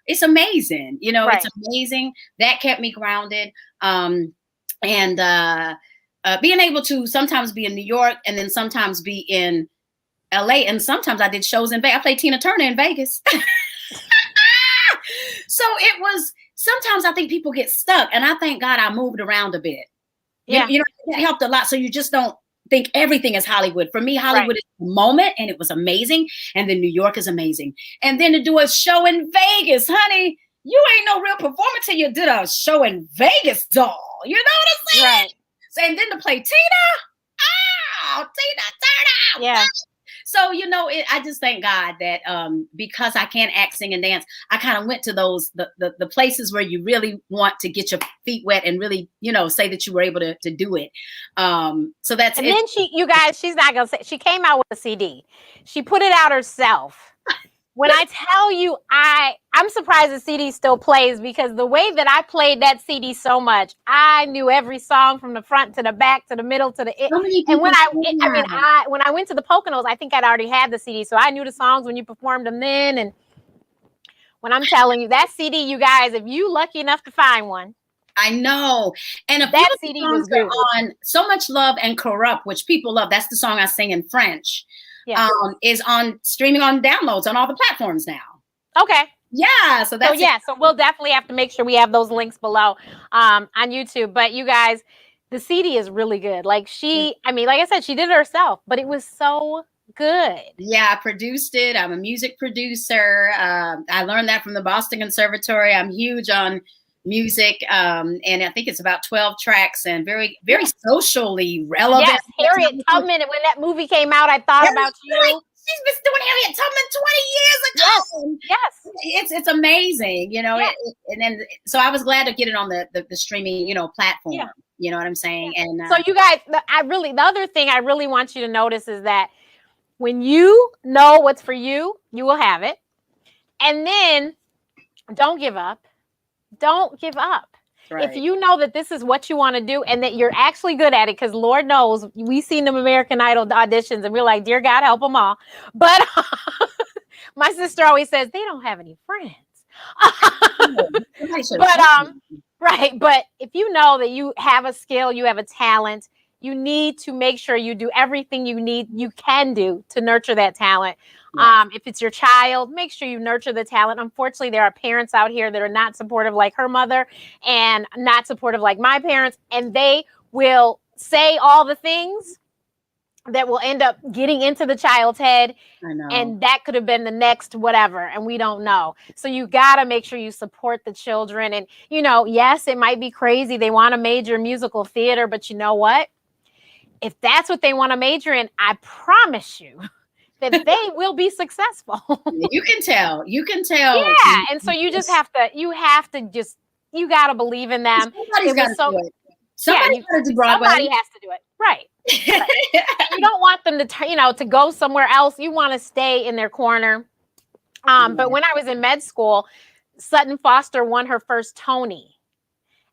it's amazing. You know, it's amazing. That kept me grounded. And being able to sometimes be in New York and then sometimes be in LA. And sometimes I did shows in Vegas. I played Tina Turner in Vegas. So it was, sometimes I think people get stuck, and I thank God I moved around a bit. You know, that helped a lot. So you just don't think everything is Hollywood. For me, Hollywood is the moment, and it was amazing. And then New York is amazing. And then to do a show in Vegas, honey, you ain't no real performer till you did a show in Vegas, doll. You know what I'm saying? Right. So, and then to play Tina Turner. Yeah. So, you know, I just thank God that because I can't act, sing, and dance, I kind of went to those, the places where you really want to get your feet wet and really, you know, say that you were able to do it. So that's it. And then you guys, she's not going to say, she came out with a CD. She put it out herself. When I tell you, I'm surprised the CD still plays, because the way that I played that CD so much, I knew every song from the front to the back to the middle to the end. And when when I went to the Poconos, I think I'd already had the CD, so I knew the songs when you performed them then. And when I'm telling you, that CD, you guys, if you lucky enough to find one, I know. And that CD was good. On So Much Love and Corrupt, which people love. That's the song I sing in French. Yeah. Is on streaming on downloads on all the platforms now. Okay. Yeah. So we'll definitely have to make sure we have those links below on YouTube. But you guys, the CD is really good. Like like I said, she did it herself, but it was so good. Yeah, I produced it. I'm a music producer. I learned that from the Boston Conservatory. I'm huge on music, and I think it's about 12 tracks and very, very socially relevant. Yes, Harriet Tubman. When that movie came out, I thought about you. She's been doing Harriet Tubman 20 years ago. Yes. It's amazing, you know. And then so I was glad to get it on the streaming, you know, platform. Yeah. You know what I'm saying? Yeah. And so you guys, the other thing I really want you to notice is that when you know what's for you, you will have it. And then don't give up. Don't give up. Right. If you know that this is what you want to do and that you're actually good at it, because Lord knows we've seen them American Idol auditions and we're like, dear God, help them all. But my sister always says they don't have any friends. But if you know that you have a skill, you have a talent, You need to make sure you do everything you can do to nurture that talent. Yes. If it's your child, make sure you nurture the talent. Unfortunately, there are parents out here that are not supportive like her mother and not supportive like my parents, and they will say all the things that will end up getting into the child's head. I know. And that could have been the next whatever, and we don't know. So you got to make sure you support the children. And, yes, it might be crazy. They want to major in musical theater, but you know what? If that's what they want to major in, I promise you that they will be successful. You can tell. Yeah. And so you just have to, you got to believe in them. Somebody's got to do it. Somebody's got to do Broadway. Somebody has to do it. Right. You don't want them to, to go somewhere else. You want to stay in their corner. But when I was in med school, Sutton Foster won her first Tony.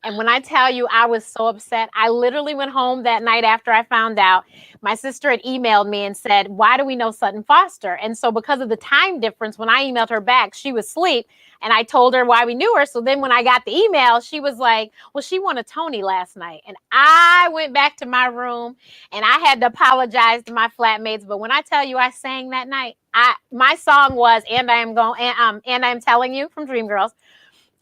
And when I tell you, I was so upset. I literally went home that night after I found out. My sister had emailed me and said, why do we know Sutton Foster? And so because of the time difference, when I emailed her back, she was asleep. And I told her why we knew her. So then when I got the email, she was like, well, she won a Tony last night. And I went back to my room and I had to apologize to my flatmates. But when I tell you I sang that night, my song was And I'm Telling You from Dreamgirls.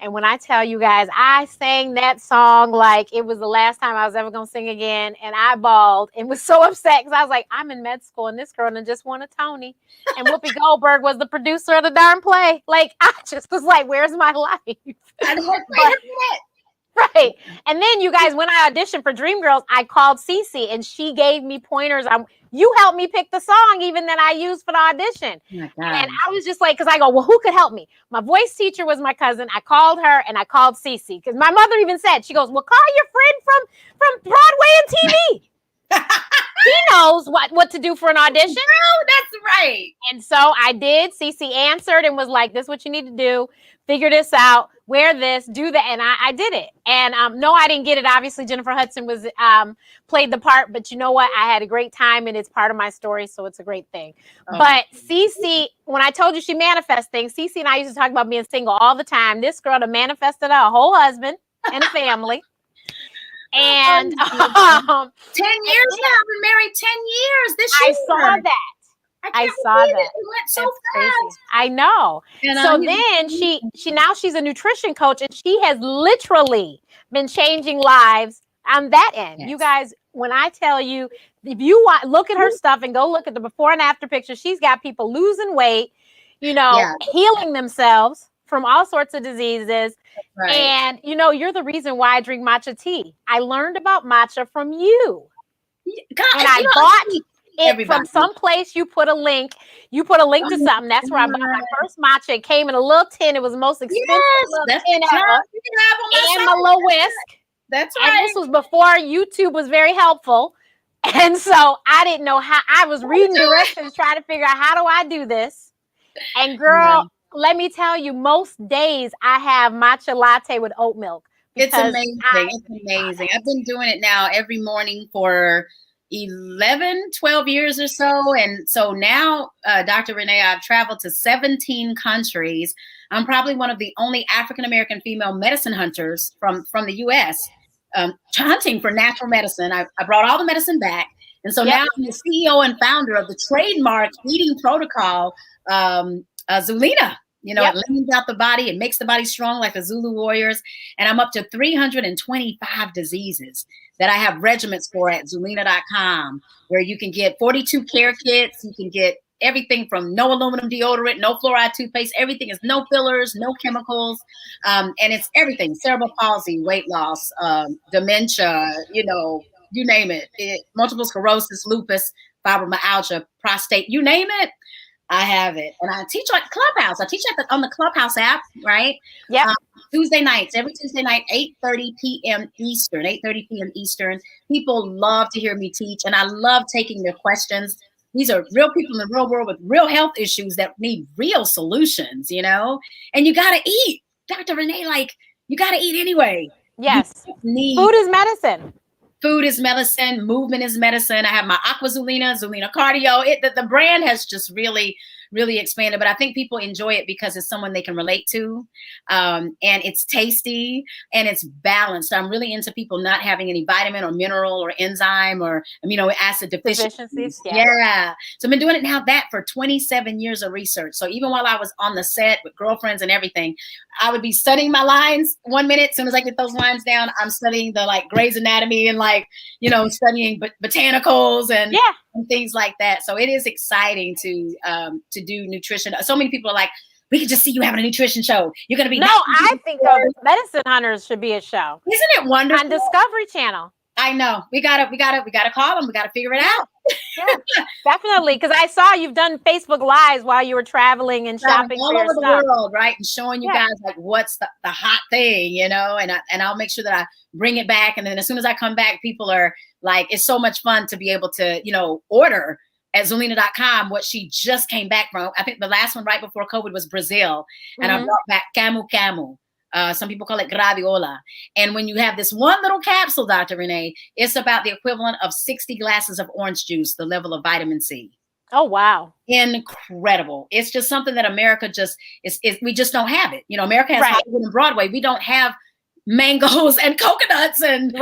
And when I tell you guys, I sang that song like it was the last time I was ever going to sing again. And I bawled and was so upset because I was like, I'm in med school and this girl done just won a Tony. And Whoopi Goldberg was the producer of the darn play. Like, I just was like, where's my life? Right. And then you guys, when I auditioned for Dreamgirls, I called Cee Cee and she gave me pointers. You helped me pick the song even that I used for the audition. Oh, and I was just like, because I go, well, who could help me? My voice teacher was my cousin. I called her and I called Cee Cee because my mother even said, she goes, well, call your friend from Broadway and TV. He knows what to do for an audition. Oh, that's right. And so I did. Cee Cee answered and was like, this is what you need to do. Figure this out. Wear this. Do that. And I did it. And no, I didn't get it. Obviously, Jennifer Hudson was played the part. But you know what? I had a great time and it's part of my story. So it's a great thing. Oh. But Cee Cee, when I told you she manifests things, Cee Cee and I used to talk about being single all the time. This girl done manifested a whole husband and a family. And 10 years now. I've been married 10 years this year. I saw that. I saw that. It went so fast. Crazy. I know. And so then she's a nutrition coach and she has literally been changing lives on that end. Yes. You guys, when I tell you, if you want, look at her stuff and go look at the before and after pictures, she's got people losing weight, healing themselves from all sorts of diseases. Right. And, you're the reason why I drink matcha tea. I learned about matcha from you. God, and I bought it from someplace. You put a link to something. That's where I bought my first matcha. It came in a little tin. It was the most expensive tin ever. And my little whisk. That's right. And this was before YouTube was very helpful. And so I didn't know how. I was reading directions trying to figure out how do I do this. And girl, let me tell you, most days I have matcha latte with oat milk. It's amazing. It's amazing. I've been doing it now every morning for 12 years or so. And so now, Dr. Renee, I've traveled to 17 countries. I'm probably one of the only African-American female medicine hunters from the U.S. Hunting for natural medicine. I brought all the medicine back. And so now I'm the CEO and founder of the trademark eating protocol, Zuleana. It leans out the body. It makes the body strong like the Zulu warriors. And I'm up to 325 diseases that I have regimens for at Zuleana.com, where you can get 42 care kits. You can get everything from no aluminum deodorant, no fluoride toothpaste. Everything is no fillers, no chemicals. And it's everything: cerebral palsy, weight loss, dementia, you name it. Multiple sclerosis, lupus, fibromyalgia, prostate, you name it. I have it. And I teach like Clubhouse. I teach on the Clubhouse app, right? Yeah. Tuesday nights, every Tuesday night, 8:30 p.m. Eastern, 8:30 p.m. Eastern. People love to hear me teach, and I love taking their questions. These are real people in the real world with real health issues that need real solutions, And you got to eat. Dr. Renee, you got to eat anyway. Yes. Food is medicine. Food is medicine. Movement is medicine. I have my Aqua Zuleana Cardio. The brand has just really, really expand it. But I think people enjoy it because it's someone they can relate to, and it's tasty and it's balanced. I'm really into people not having any vitamin or mineral or enzyme or amino acid deficiencies. Yeah. So I've been doing it now that for 27 years of research. So even while I was on the set with girlfriends and everything, I would be studying my lines 1 minute. As soon as I get those lines down, I'm studying the like Grey's Anatomy and like, you know, studying botanicals and things like that. So it is exciting to do nutrition. So many people are like, we can just see you having a nutrition show. You're going to be. No, I think Medicine Hunters should be a show. Isn't it wonderful? On Discovery Channel. I know. We gotta call them. We gotta figure it out. Yeah, definitely. Because I saw you've done Facebook Lives while you were traveling and shopping all over the world, right? And showing you guys like what's the hot thing, you know. And I'll make sure that I bring it back. And then as soon as I come back, people are like, it's so much fun to be able to, you know, order at Zuleana.com what she just came back from. I think the last one right before COVID was Brazil, and I brought back camu camu. Some people call it graviola. And when you have this one little capsule, Dr. Renee, it's about the equivalent of 60 glasses of orange juice, the level of vitamin C. Oh, wow. Incredible. It's just something that America just we just don't have it. You know, America has Hollywood and Broadway. We don't have mangoes and coconuts and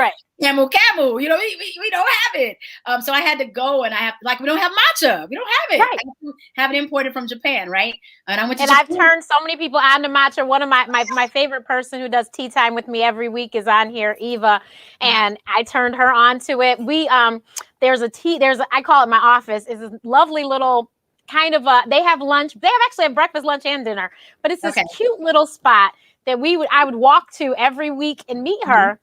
camu camu. You know, we don't have it. So I had to go, and we don't have matcha. We don't have it. I have to have it imported from Japan, right? And I went to Japan. I've turned so many people on to matcha. One of my favorite person who does tea time with me every week is on here, Eva, and I turned her on to it. We I call it my office. It's a lovely little kind of they have lunch. They actually have breakfast, lunch, and dinner, but it's this cute little spot that I would walk to every week and meet her.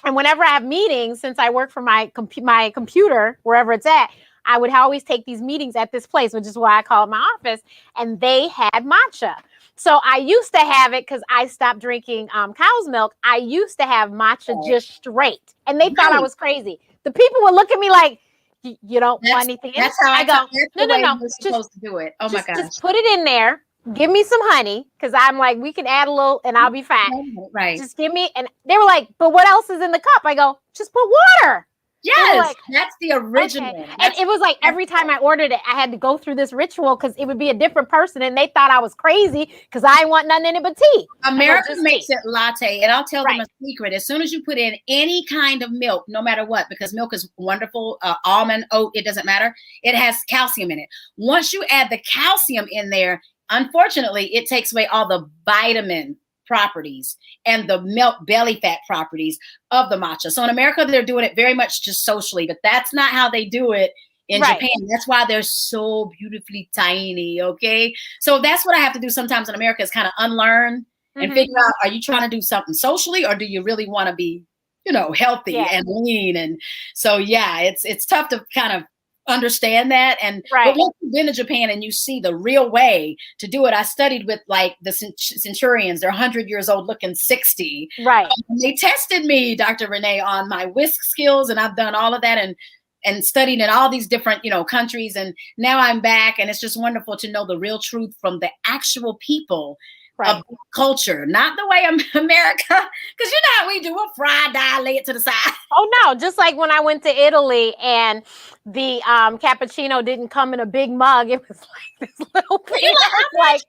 And whenever I have meetings, since I work for my computer, wherever it's at, I would always take these meetings at this place, which is why I call it my office. And they had matcha. So I used to have it because I stopped drinking cow's milk. I used to have matcha just straight. And they thought I was crazy. The people would look at me like, you don't want anything in it? That's how I go, no. Just supposed to do it. Oh my gosh. Just put it in there. Give me some honey, because I'm like, we can add a little and I'll be fine. Right. Just give me, and they were like, but what else is in the cup? I go, just put water. Yes, like, that's the original. Okay. And it was like every time I ordered it, I had to go through this ritual because it would be a different person, and they thought I was crazy because I didn't want nothing in it but tea. America makes it latte, and I'll tell them a secret. As soon as you put in any kind of milk, no matter what, because milk is wonderful, almond, oat, it doesn't matter. It has calcium in it. Once you add the calcium in there, unfortunately, it takes away all the vitamin properties and the milk belly fat properties of the matcha. So in America, they're doing it very much just socially, but that's not how they do it in Japan. That's why they're so beautifully tiny. Okay. So that's what I have to do sometimes in America is kind of unlearn and figure out, are you trying to do something socially, or do you really want to be, you know, healthy and lean? And so, yeah, it's tough to kind of understand that. And but once you've been to Japan and you see the real way to do it, I studied with like the centurions. They're 100 years old looking 60. Right. They tested me, Dr. Renee, on my whisk skills, and I've done all of that and studied in all these different, you know, countries. And now I'm back, and it's just wonderful to know the real truth from the actual people of culture, not the way America, because you know how we do, we'll fry, dye, lay it to the side. Oh no, just like when I went to Italy and the cappuccino didn't come in a big mug, it was like this little thing. Like,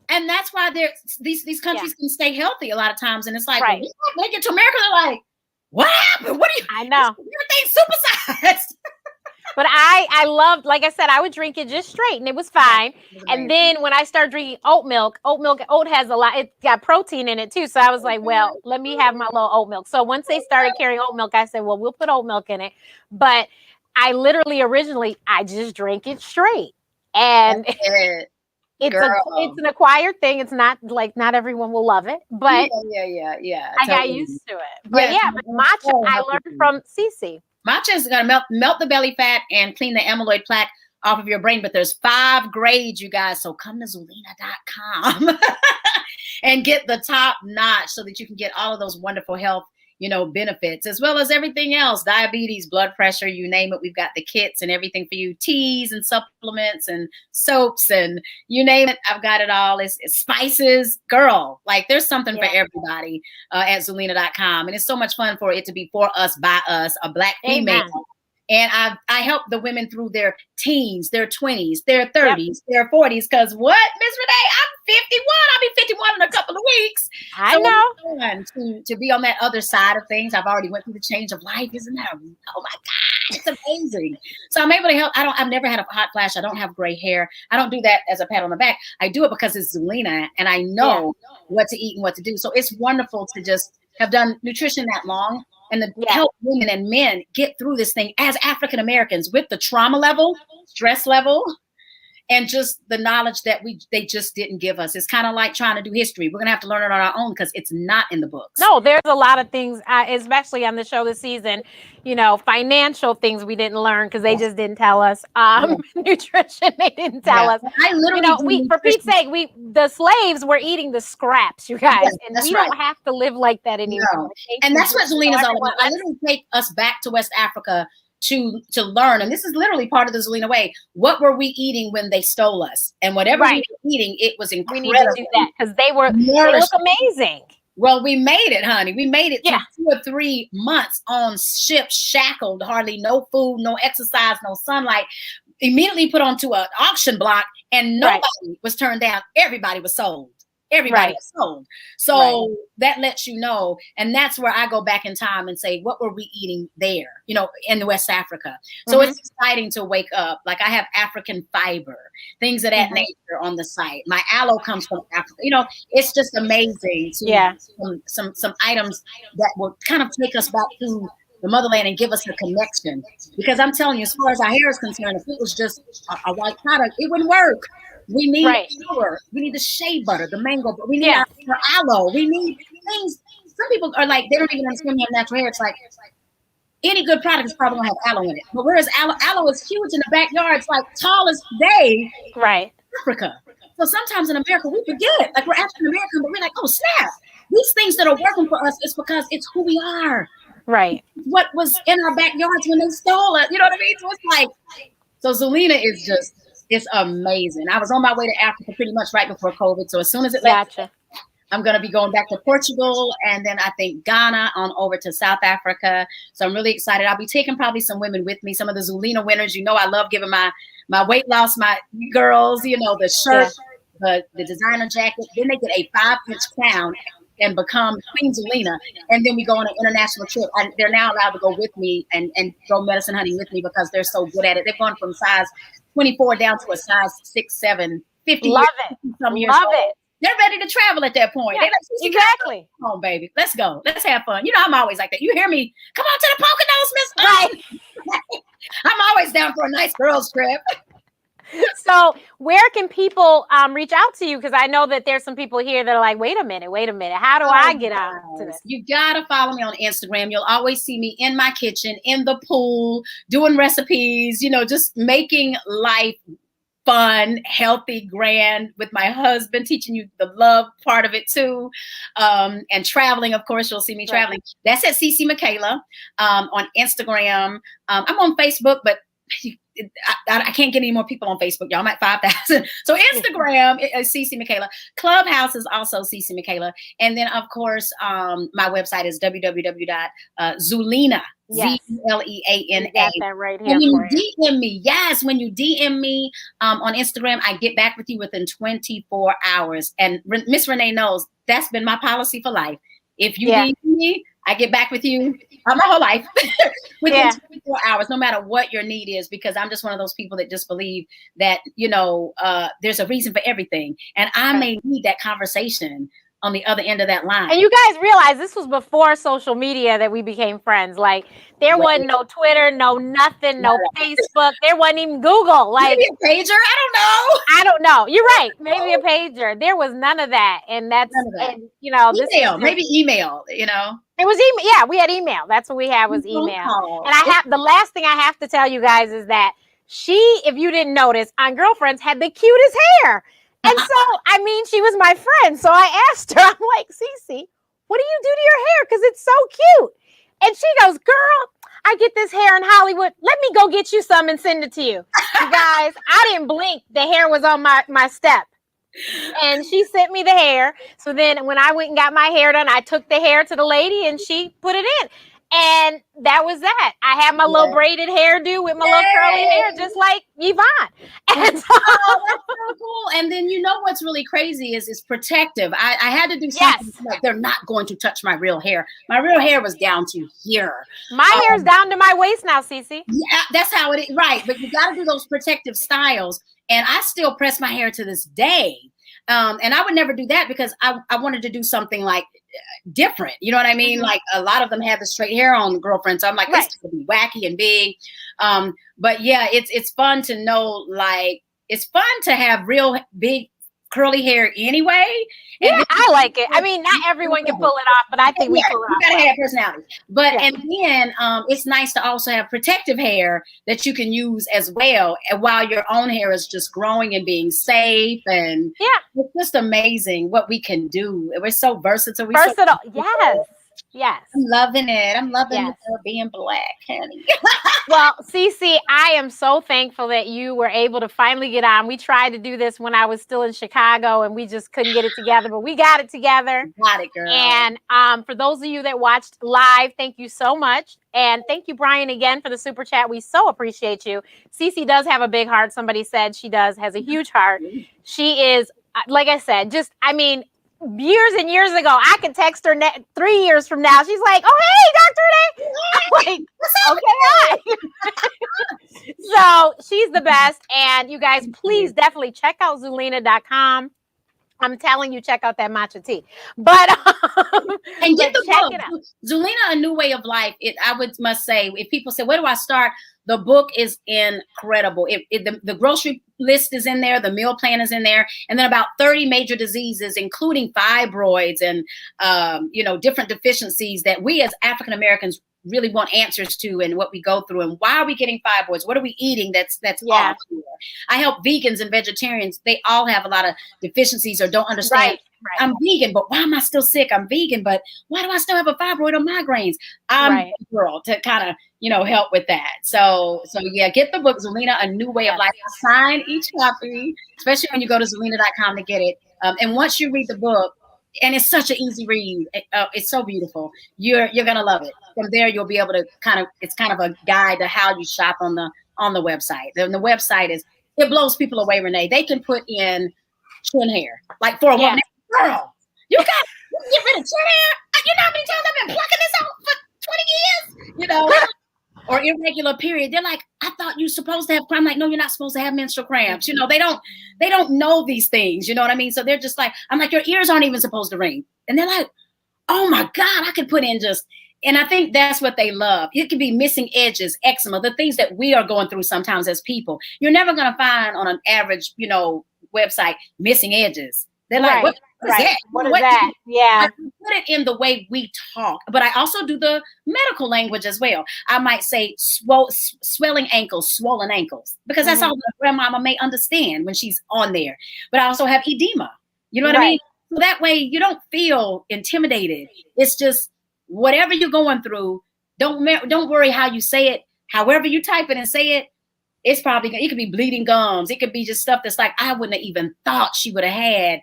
and that's why these countries can stay healthy a lot of times. And it's like, when they get to America, they're like, what happened? What are you? I know. Everything's supersized. But I loved, like I said, I would drink it just straight and it was fine. And then when I started drinking oat has a lot, it got protein in it too. So I was like, well, let me have my little oat milk. So once they started carrying oat milk, I said, well, we'll put oat milk in it. But I literally originally, I just drank it straight. And it's an acquired thing. It's not like, not everyone will love it, but yeah. I got used to it. But matcha, I learned from Cee Cee. Matcha is going to melt the belly fat and clean the amyloid plaque off of your brain. But there's 5 grades, you guys. So come to Zuleana.com and get the top notch so that you can get all of those wonderful health, you know, benefits, as well as everything else, diabetes, blood pressure, you name it. We've got the kits and everything for you, teas and supplements and soaps and you name it. I've got it all. It's spices, girl, like there's something for everybody at Zuleana.com. And it's so much fun for it to be for us, by us, a Black female And I help the women through their teens, their 20s, their 30s, their 40s. Because what, Miss Renee? I'm 51. I'll be 51 in a couple of weeks. I know. It's fun to be on that other side of things. I've already went through the change of life. Isn't that? Oh my God, it's amazing. So I'm able to help. I've never had a hot flash. I don't have gray hair. I don't do that as a pat on the back. I do it because it's Zuleana, and I know what to eat and what to do. So it's wonderful to just have done nutrition that long and to help women and men get through this thing as African Americans with the trauma level, stress level, and just the knowledge that they just didn't give us. It's kind of like trying to do history. We're going to have to learn it on our own because it's not in the books. No, there's a lot of things, especially on the show this season, financial things we didn't learn because they just didn't tell us. Nutrition, they didn't tell us. I literally, for Pete's sake, the slaves were eating the scraps, you guys. And we don't have to live like that anymore. No. And that's what Zuleana's all about. I literally take us back to West Africa to learn, and this is literally part of the Zuleana way. What were we eating when they stole us? And whatever we were eating, it was incredible. We need to do that because they look amazing. Well, we made it, honey. We made it 2 or 3 months on ships, shackled, hardly no food, no exercise, no sunlight. Immediately put onto an auction block, and nobody was turned down. Everybody was sold. Everybody was sold. So that lets you know. And that's where I go back in time and say, what were we eating there, in West Africa? So it's exciting to wake up. Like I have African fiber, things of that nature on the site. My aloe comes from Africa. It's just amazing to some items that will kind of take us back to the motherland and give us a connection. Because I'm telling you, as far as our hair is concerned, if it was just a white product, it wouldn't work. We need flour. We need the shea butter, the mango, but we need our aloe. We need things. Some people are like, they don't even understand we have natural hair. It's like any good product is probably gonna have aloe in it. But whereas aloe is huge in the backyard, it's like tall as day. Right. Africa. So sometimes in America we forget, like we're African American, but we're like, oh snap. These things that are working for us is because it's who we are. Right. What was in our backyards when they stole it. You know what I mean? So it's like, so Zuleana is just, it's amazing. I was on my way to Africa pretty much right before COVID. So as soon as it left, I'm going to be going back to Portugal, and then I think Ghana on over to South Africa. So I'm really excited. I'll be taking probably some women with me, some of the Zuleana winners. I love giving my weight loss, my girls, the shirt, the designer jacket. Then they get a 5-inch crown and become Queen Zuleana. And then we go on an international trip. They're now allowed to go with me and go medicine hunting with me because they're so good at it. They've gone from size 24 down to a size 6, 7, 50. Love it. Love it. They're ready to travel at that point. Yeah, exactly. Come on, baby. Let's go. Let's have fun. I'm always like that. You hear me? Come on to the Poconos, Miss. Right. I'm always down for a nice girls trip. So where can people reach out to you? Because I know that there's some people here that are like, wait a minute. How do I get out to this? You got to follow me on Instagram. You'll always see me in my kitchen, in the pool, doing recipes, just making life fun, healthy, grand with my husband, teaching you the love part of it too. And traveling, of course, you'll see me traveling. That's at Cee Cee Michaela on Instagram. I'm on Facebook, but I can't get any more people on Facebook, y'all. I'm at 5,000. So Instagram is Cee Cee Michaela. Clubhouse is also Cee Cee Michaela. And then, of course, my website is www.zuleana. Zuleana. Got that right here. When you DM me, when you DM me on Instagram, I get back with you within 24 hours. And Miss Renee knows that's been my policy for life. If you DM me, I get back with you my whole life within 24 hours, no matter what your need is, because I'm just one of those people that just believe that, there's a reason for everything. And I may need that conversation on the other end of that line. And you guys realize this was before social media that we became friends. Like there wasn't no Twitter, no nothing, no Facebook. There wasn't even Google. Like maybe a pager. I don't know. You're right. Maybe a pager. There was none of that. And that's, and, email, maybe email, It was email. Yeah, we had email. That's what we had was email. And the last thing I have to tell you guys is that if you didn't notice, on Girlfriends had the cutest hair. And so, she was my friend. So I asked her, I'm like, Cee Cee, what do you do to your hair? Because it's so cute. And she goes, girl, I get this hair in Hollywood. Let me go get you some and send it to you. You guys, I didn't blink. The hair was on my step. And she sent me the hair. So then when I went and got my hair done, I took the hair to the lady and she put it in. And that was that. I had my little braided hairdo with my little curly hair, just like Yvonne. And so, oh, that's so cool. And then you know what's really crazy is it's protective. I had to do something like they're not going to touch my real hair. My real hair was down to here. My hair's down to my waist now, Cee Cee. Yeah, that's how it is. Right. But you got to do those protective styles. And I still press my hair to this day. And I would never do that because I wanted to do something like different. You know what I mean? Like a lot of them have the straight hair on, girlfriend. So I'm like, this could be wacky and big. But yeah, it's fun to know, like, it's fun to have real big curly hair anyway. Yeah, I like it. I mean, not everyone can pull it off, but I think we pull it off. You gotta have personality. But and then it's nice to also have protective hair that you can use as well, and while your own hair is just growing and being safe. And it's just amazing what we can do. We're so versatile. Yes. I'm loving it. I'm loving being black, honey. Well, Cee Cee, I am so thankful that you were able to finally get on. We tried to do this when I was still in Chicago and we just couldn't get it together, but we got it together. Got it, girl. And for those of you that watched live, thank you so much. And thank you, Brian, again for the super chat. We so appreciate you. Cee Cee does have a big heart. Somebody said she has a huge heart. She is, like I said, years and years ago, I could text her 3 years from now. She's like, "Oh, hey, Dr. Renee." I'm like, okay, hi. So she's the best. And you guys, please definitely check out Zuleana.com. I'm telling you, check out that matcha tea. But and get the book, Zuleana, A New Way of Life. Must say, if people say, where do I start? The book is incredible. The grocery list is in there, the meal plan is in there, and then about 30 major diseases, including fibroids and different deficiencies that we as African Americans really want answers to, and what we go through, and why are we getting fibroids? What are we eating that's off here? I help vegans and vegetarians. They all have a lot of deficiencies or don't understand. Right. I'm vegan, but why am I still sick? I'm vegan, but why do I still have a fibroid or migraines? I'm the girl to kind of help with that. So yeah, get the book, Zuleana, A New Way of Life. Sign each copy, especially when you go to Zuleana.com to get it. And once you read the book, and it's such an easy read. It's so beautiful. You're gonna love it. From there, you'll be able to it's kind of a guide to how you shop on the website. And the website it blows people away, Renee. They can put in chin hair, like for a woman. Girl, you can get rid of chin hair. You know how many times I've been plucking this out for 20 years? Or irregular period. They're like, I thought you're supposed to have cramps. I'm like, no, you're not supposed to have menstrual cramps. They don't know these things. You know what I mean? So they're just like, I'm like, your ears aren't even supposed to ring. And they're like, oh my God, I could put in and I think that's what they love. It could be missing edges, eczema, the things that we are going through sometimes as people. You're never going to find on an average, website, missing edges. They're like, what is that? What is that? Yeah. I put it in the way we talk, but I also do the medical language as well. I might say swelling ankles, swollen ankles, because that's all my grandmama may understand when she's on there. But I also have edema. You know what I mean? So that way you don't feel intimidated. It's just whatever you're going through. Don't worry how you say it. However you type it and say it, it could be bleeding gums. It could be just stuff that's like, I wouldn't have even thought she would have had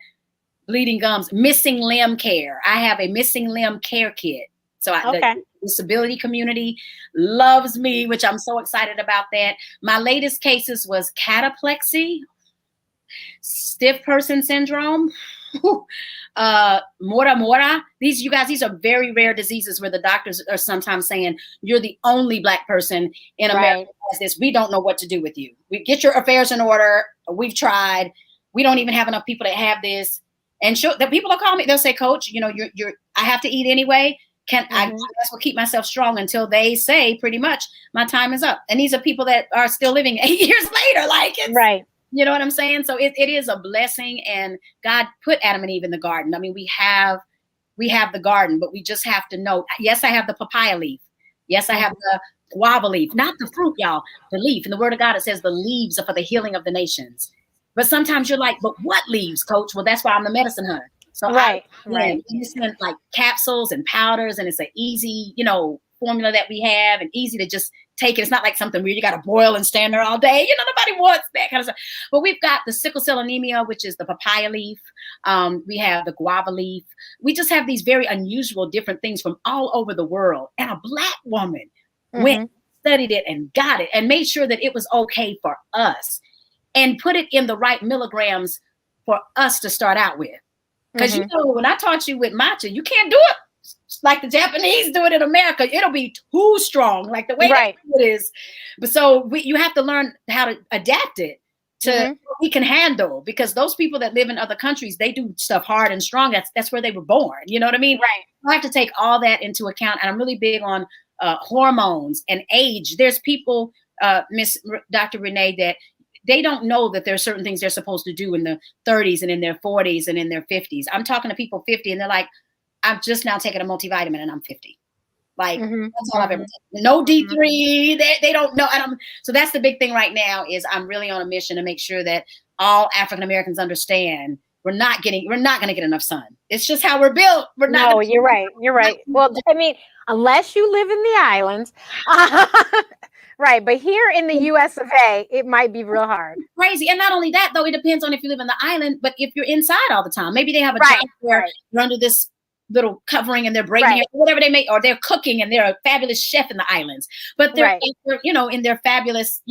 bleeding gums. Missing limb care. I have a missing limb care kit. So the disability community loves me, which I'm so excited about that. My latest cases was cataplexy, stiff person syndrome, mora. These are very rare diseases where the doctors are sometimes saying, you're the only Black person in America who has this. We don't know what to do with you. We get your affairs in order. We've tried. We don't even have enough people that have this. And the people will call me. They'll say, Coach, I have to eat anyway. I will keep myself strong until they say pretty much my time is up. And these are people that are still living 8 years later. Like it's, you know what I'm saying? So it is a blessing. And God put Adam and Eve in the garden. I mean, we have the garden, but we just have to know. Yes, I have the papaya leaf. Yes, I have the guava leaf, not the fruit, y'all. The leaf. In the Word of God, it says the leaves are for the healing of the nations. But sometimes you're like, but what leaves, Coach? Well, that's why I'm the medicine hunter. So it's in like capsules and powders, and it's an easy, formula that we have, and easy to just take it. It's not like something where you got to boil and stand there all day. Nobody wants that kind of stuff. But we've got the sickle cell anemia, which is the papaya leaf. We have the guava leaf. We just have these very unusual different things from all over the world. And a Black woman went, studied it and got it and made sure that it was okay for us and put it in the right milligrams for us to start out with. Because when I taught you with matcha, you can't do it like the Japanese do it in America. It'll be too strong, like the way that it is. But so you have to learn how to adapt it to what we can handle, because those people that live in other countries, they do stuff hard and strong. That's where they were born. You know what I mean? Right. I have to take all that into account. And I'm really big on hormones and age. There's people, Miss Dr. Renee, that they don't know that there are certain things they're supposed to do in the 30s and in their 40s and in their 50s. I'm talking to people 50 and they're like, I've just now taken a multivitamin and I'm 50. Like that's all I've ever taken. No D3. They don't know. So that's the big thing right now is I'm really on a mission to make sure that all African Americans understand we're not going to get enough sun. It's just how we're built. We're not. No, you're right. You're right. Well, I mean, unless you live in the islands, right. But here in the US of A, it might be real hard. Crazy. And not only that, though, it depends on if you live in the island, but if you're inside all the time, maybe they have a job where you're under this little covering and they're braiding hair, whatever they make, or they're cooking and they're a fabulous chef in the islands, but they're in their fabulous,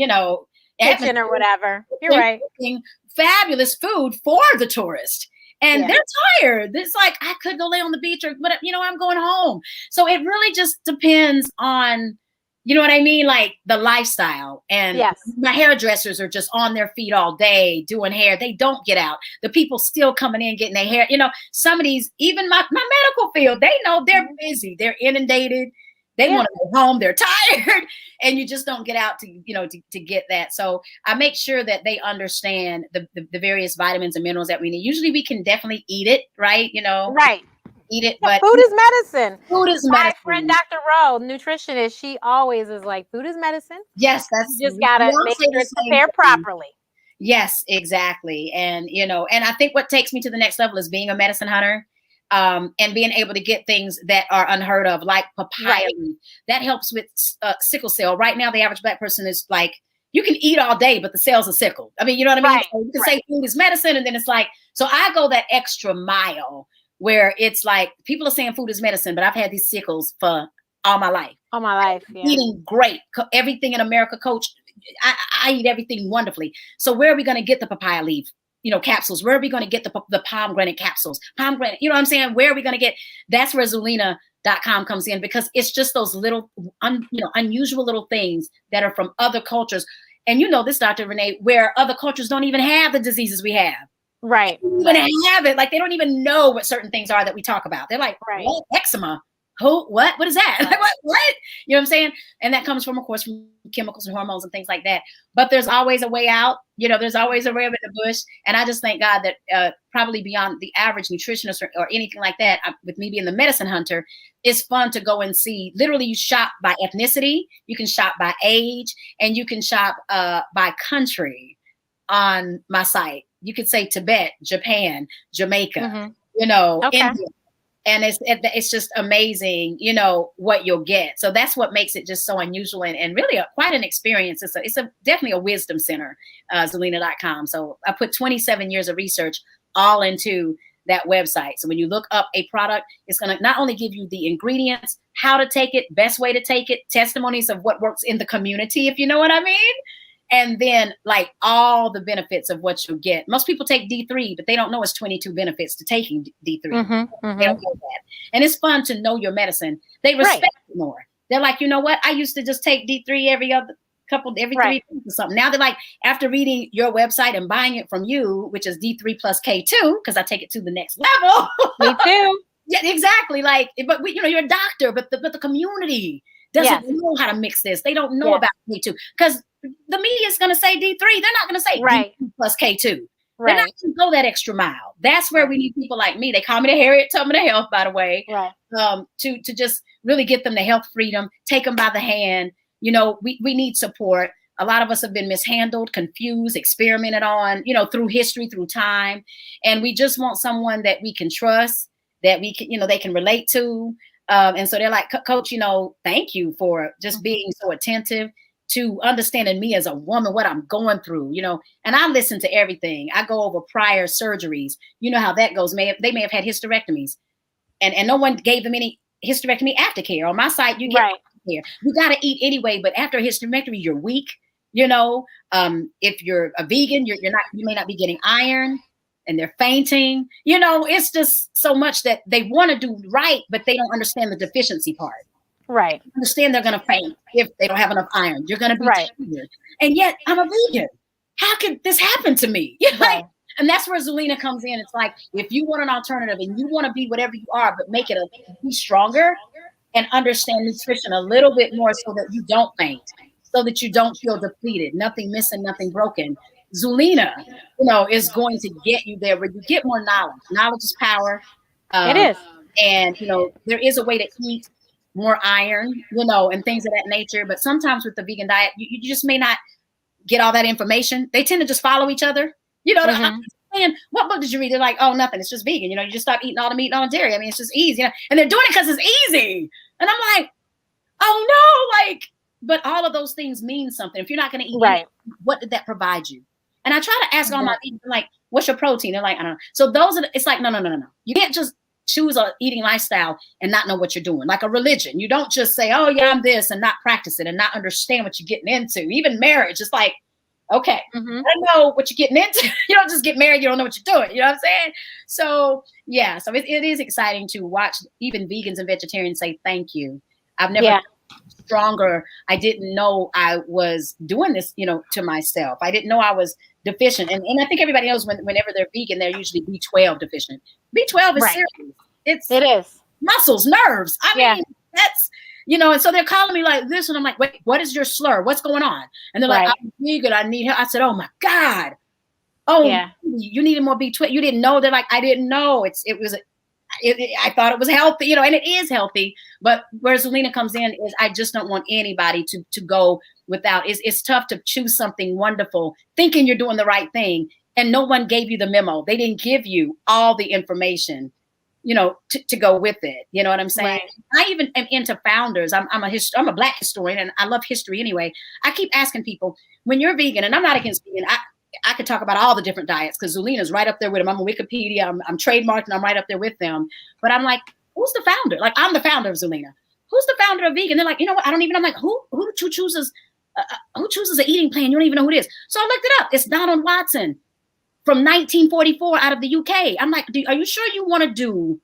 kitchen or whatever. You're right. Cooking fabulous food for the tourist. And they're tired. It's like, I could go lay on the beach or, but I'm going home. So it really just depends on, you know what I mean? Like the lifestyle. And my hairdressers are just on their feet all day doing hair. They don't get out. The people still coming in, getting their hair. Some of these, even my medical field, they know they're busy. They're inundated. They want to go home. They're tired. And you just don't get out to get that. So I make sure that they understand the various vitamins and minerals that we need. Usually we can definitely eat it, right? Right. Eat it, but food is medicine. Food is medicine. My friend Dr. Rowe, nutritionist, she always is like, food is medicine. Yes, you just gotta make sure it's prepared properly. Yes, exactly. And and I think what takes me to the next level is being a medicine hunter, and being able to get things that are unheard of, like papaya. That helps with sickle cell. Right now, the average Black person is like, you can eat all day, but the cells are sickle. I mean, you know what I mean? So you can say food is medicine, and then it's like, so I go that extra mile where it's like people are saying food is medicine, but I've had these sickles for all my life. All my life. Yeah. Eating great. Everything in America, coach. I eat everything wonderfully. So where are we going to get the papaya leaf, capsules? Where are we going to get the pomegranate capsules? Pomegranate, you know what I'm saying? Where are we going to get? That's where Zuleana.com comes in, because it's just those little, unusual little things that are from other cultures. And this, Dr. Renee, where other cultures don't even have the diseses we have. Right. They don't even have it. Like, they don't even know what certain things are that we talk about. They're like, what? Eczema. Who? What is that? Like, what? You know what I'm saying? And that comes from, of course, from chemicals and hormones and things like that. But there's always a way out. There's always a rabbit in the bush. And I just thank God that probably beyond the average nutritionist or anything like that, with me being the medicine hunter, it's fun to go and see. Literally, you shop by ethnicity, you can shop by age, and you can shop by country on my site. You could say Tibet, Japan, Jamaica, India. And it's just amazing, what you'll get. So that's what makes it just so unusual and really quite an experience. It's definitely a wisdom center, Zuleana.com. So I put 27 years of research all into that website. So when you look up a product, it's going to not only give you the ingredients, how to take it, best way to take it, testimonies of what works in the community, if you know what I mean. And then like all the benefits of what you get. Most people take D3, but they don't know it's 22 benefits to taking D3. They don't know that. And it's fun to know your medicine. They respect it more. They're like, you know what? I used to just take D3 every 3 weeks or something. Now they're like, after reading your website and buying it from you, which is D3 plus K2, because I take it to the next level. Me too. Yeah, exactly. Like, but you're a doctor, but the community doesn't know how to mix this. They don't know about K2, because the media is going to say D3. They're not going to say D3 plus K2. They're not going to go that extra mile. That's where we need people like me. They call me the Harriet Tubman of health, by the way, to just really get them the health freedom, take them by the hand. We need support. A lot of us have been mishandled, confused, experimented on, through history, through time. And we just want someone that we can trust, that we can, they can relate to. And so they're like, Coach, thank you for just being so attentive to understanding me as a woman, what I'm going through, and I listen to everything. I go over prior surgeries. You know how that goes. They may have had hysterectomies and no one gave them any hysterectomy aftercare. On my site, you get aftercare. You got to eat anyway, but after a hysterectomy, you're weak. If you're a vegan, you may not be getting iron and they're fainting. It's just so much that they want to do right, but they don't understand the deficiency part. Right. Understand they're going to faint if they don't have enough iron. You're going to be tired. And yet I'm a vegan. How could this happen to me? Right. And that's where Zuleana comes in. It's like, if you want an alternative and you want to be whatever you are, but make it be stronger and understand nutrition a little bit more so that you don't faint, so that you don't feel depleted, nothing missing, nothing broken. Zuleana, is going to get you there where you get more knowledge. Knowledge is power. It is. And, there is a way to eat more iron, and things of that nature. But sometimes with the vegan diet, you just may not get all that information. They tend to just follow each other. I'm saying, what book did you read? They're like, oh, nothing. It's just vegan. You just stop eating all the meat and all the dairy. I mean, it's just easy. And they're doing it because it's easy. And I'm like, oh no, but all of those things mean something. If you're not going to eat, what did that provide you? And I try to ask all my people, like, what's your protein? They're like, I don't know. So it's like, no. You can't just choose a eating lifestyle and not know what you're doing. Like a religion. You don't just say, oh yeah, I'm this, and not practice it and not understand what you're getting into. Even marriage, it's like, okay, I know what you're getting into. You don't just get married, you don't know what you're doing. You know what I'm saying? So yeah, so it is exciting to watch even vegans and vegetarians say thank you. I've never stronger. I didn't know I was doing this, to myself. I didn't know I was deficient. And I think everybody knows whenever they're vegan, they're usually B12 deficient. B12 is serious. It is muscles, nerves. I mean, that's, and so they're calling me like this. And I'm like, wait, what is your slur? What's going on? And they're like, I'm vegan. I need help. I said, oh my God. Oh, you needed more B12. You didn't know. They're like, I didn't know. I thought it was healthy, and it is healthy. But where Zuleana comes in is I just don't want anybody to go without. It's tough to choose something wonderful, thinking you're doing the right thing, and no one gave you the memo. They didn't give you all the information, to go with it. You know what I'm saying? Right. I even am into founders. I'm a Black historian, and I love history anyway. I keep asking people, when you're vegan, and I'm not against vegan. I could talk about all the different diets because Zuleana's right up there with them. I'm on Wikipedia. I'm trademarked and I'm right up there with them. But I'm like, who's the founder? Like, I'm the founder of Zuleana. Who's the founder of vegan? They're like, you know what? I'm like, who chooses an eating plan? You don't even know who it is. So I looked it up. It's Donald Watson from 1944 out of the UK. I'm like, are you sure you want to do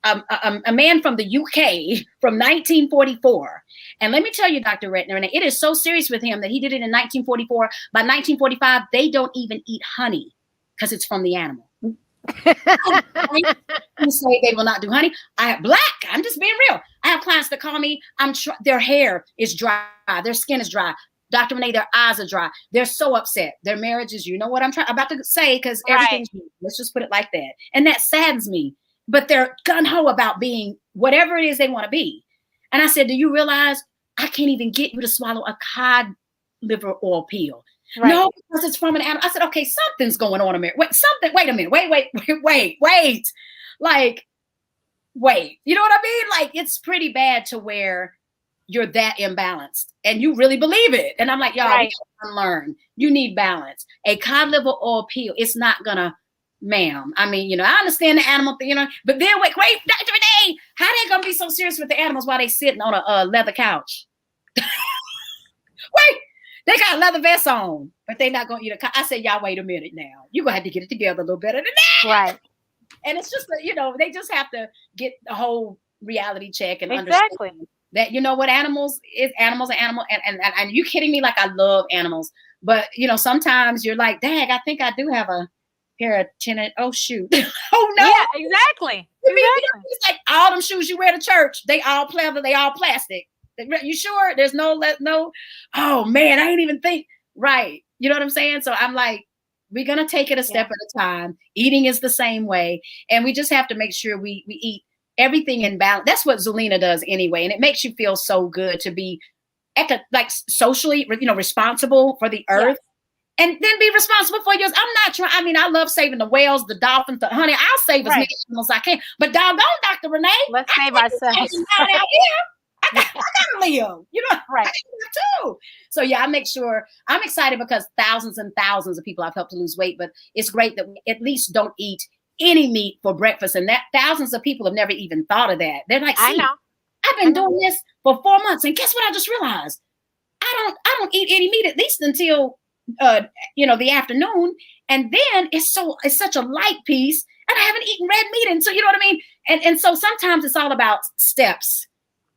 a man from the UK from 1944? And let me tell you, Dr. Renee, it is so serious with him that he did it in 1944. By 1945, they don't even eat honey because it's from the animal. Who say they will not do honey? I have Black. I'm just being real. I have clients that call me. Their hair is dry. Their skin is dry. Dr. Renee, their eyes are dry. They're so upset. Their marriages, you know what I'm about to say, because everything's, let's just put it like that. And that saddens me. But they're gung-ho about being whatever it is they want to be. And I said, do you realize I can't even get you to swallow a cod liver oil pill? Right. No, because it's from an animal. I said, okay, something's going on a minute. Wait a minute. Wait. Like, wait. You know what I mean? Like, it's pretty bad to where you're that imbalanced and you really believe it. And I'm like, y'all, we gotta learn. You need balance. A cod liver oil pill, it's not gonna, ma'am. I mean, I understand the animal thing, but then wait, Dr. Renee, how they gonna be so serious with the animals while they sitting on a leather couch? Wait, they got a leather vest on, but they not gonna eat I said, y'all, wait a minute now. You're gonna have to get it together a little better than that. Right. And it's just, they just have to get the whole reality check and understand that, what animals are animal. And you kidding me? Like, I love animals, but sometimes you're like, dang, I think I do have a pair of tennis. Oh shoot. Oh no. Yeah, exactly. It's like all them shoes you wear to church, they all pleather, they all plastic. You sure? There's no. Oh man, I ain't even think. Right. You know what I'm saying? So I'm like, we're gonna take it a step at a time. Eating is the same way. And we just have to make sure we eat everything in balance. That's what Zuleana does anyway. And it makes you feel so good to be socially, responsible for the earth. and then be responsible for yours. I'm not trying. I mean, I love saving the whales, the dolphins, honey. I'll save as many animals as I can. But doggone, Dr. Renee, let's save ourselves. Out here. I gotta live. You know, right? I live too. So yeah, I make sure I'm excited because thousands and thousands of people I've helped to lose weight. But it's great that we at least don't eat any meat for breakfast, and that thousands of people have never even thought of that. They're like, see, I've been doing this for 4 months, and guess what? I just realized I don't eat any meat at least until the afternoon, and then it's such a light piece, and I haven't eaten red meat, and so you know what I mean. And so sometimes it's all about steps,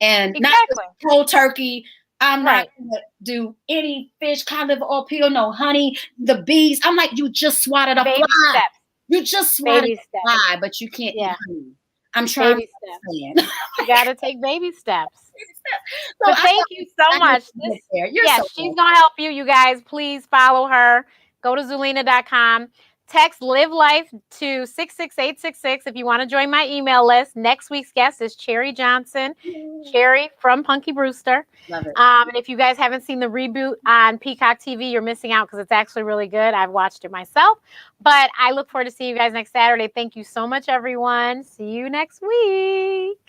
and not just cold turkey. I'm not going to do any fish, cod liver oil peel, no honey, the bees. I'm like, you just swatted a fly. Steps. You just swatted a fly, but you can't eat honey. I'm trying to understand. You got to take baby steps. So thank you so much. She's going to help you. You guys, please follow her. Go to Zuleana.com. Text Live Life to 66866 if you want to join my email list. Next week's guest is Cherry Johnson. Cherry from Punky Brewster. Love it. And if you guys haven't seen the reboot on Peacock TV, you're missing out because it's actually really good. I've watched it myself. But I look forward to seeing you guys next Saturday. Thank you so much, everyone. See you next week.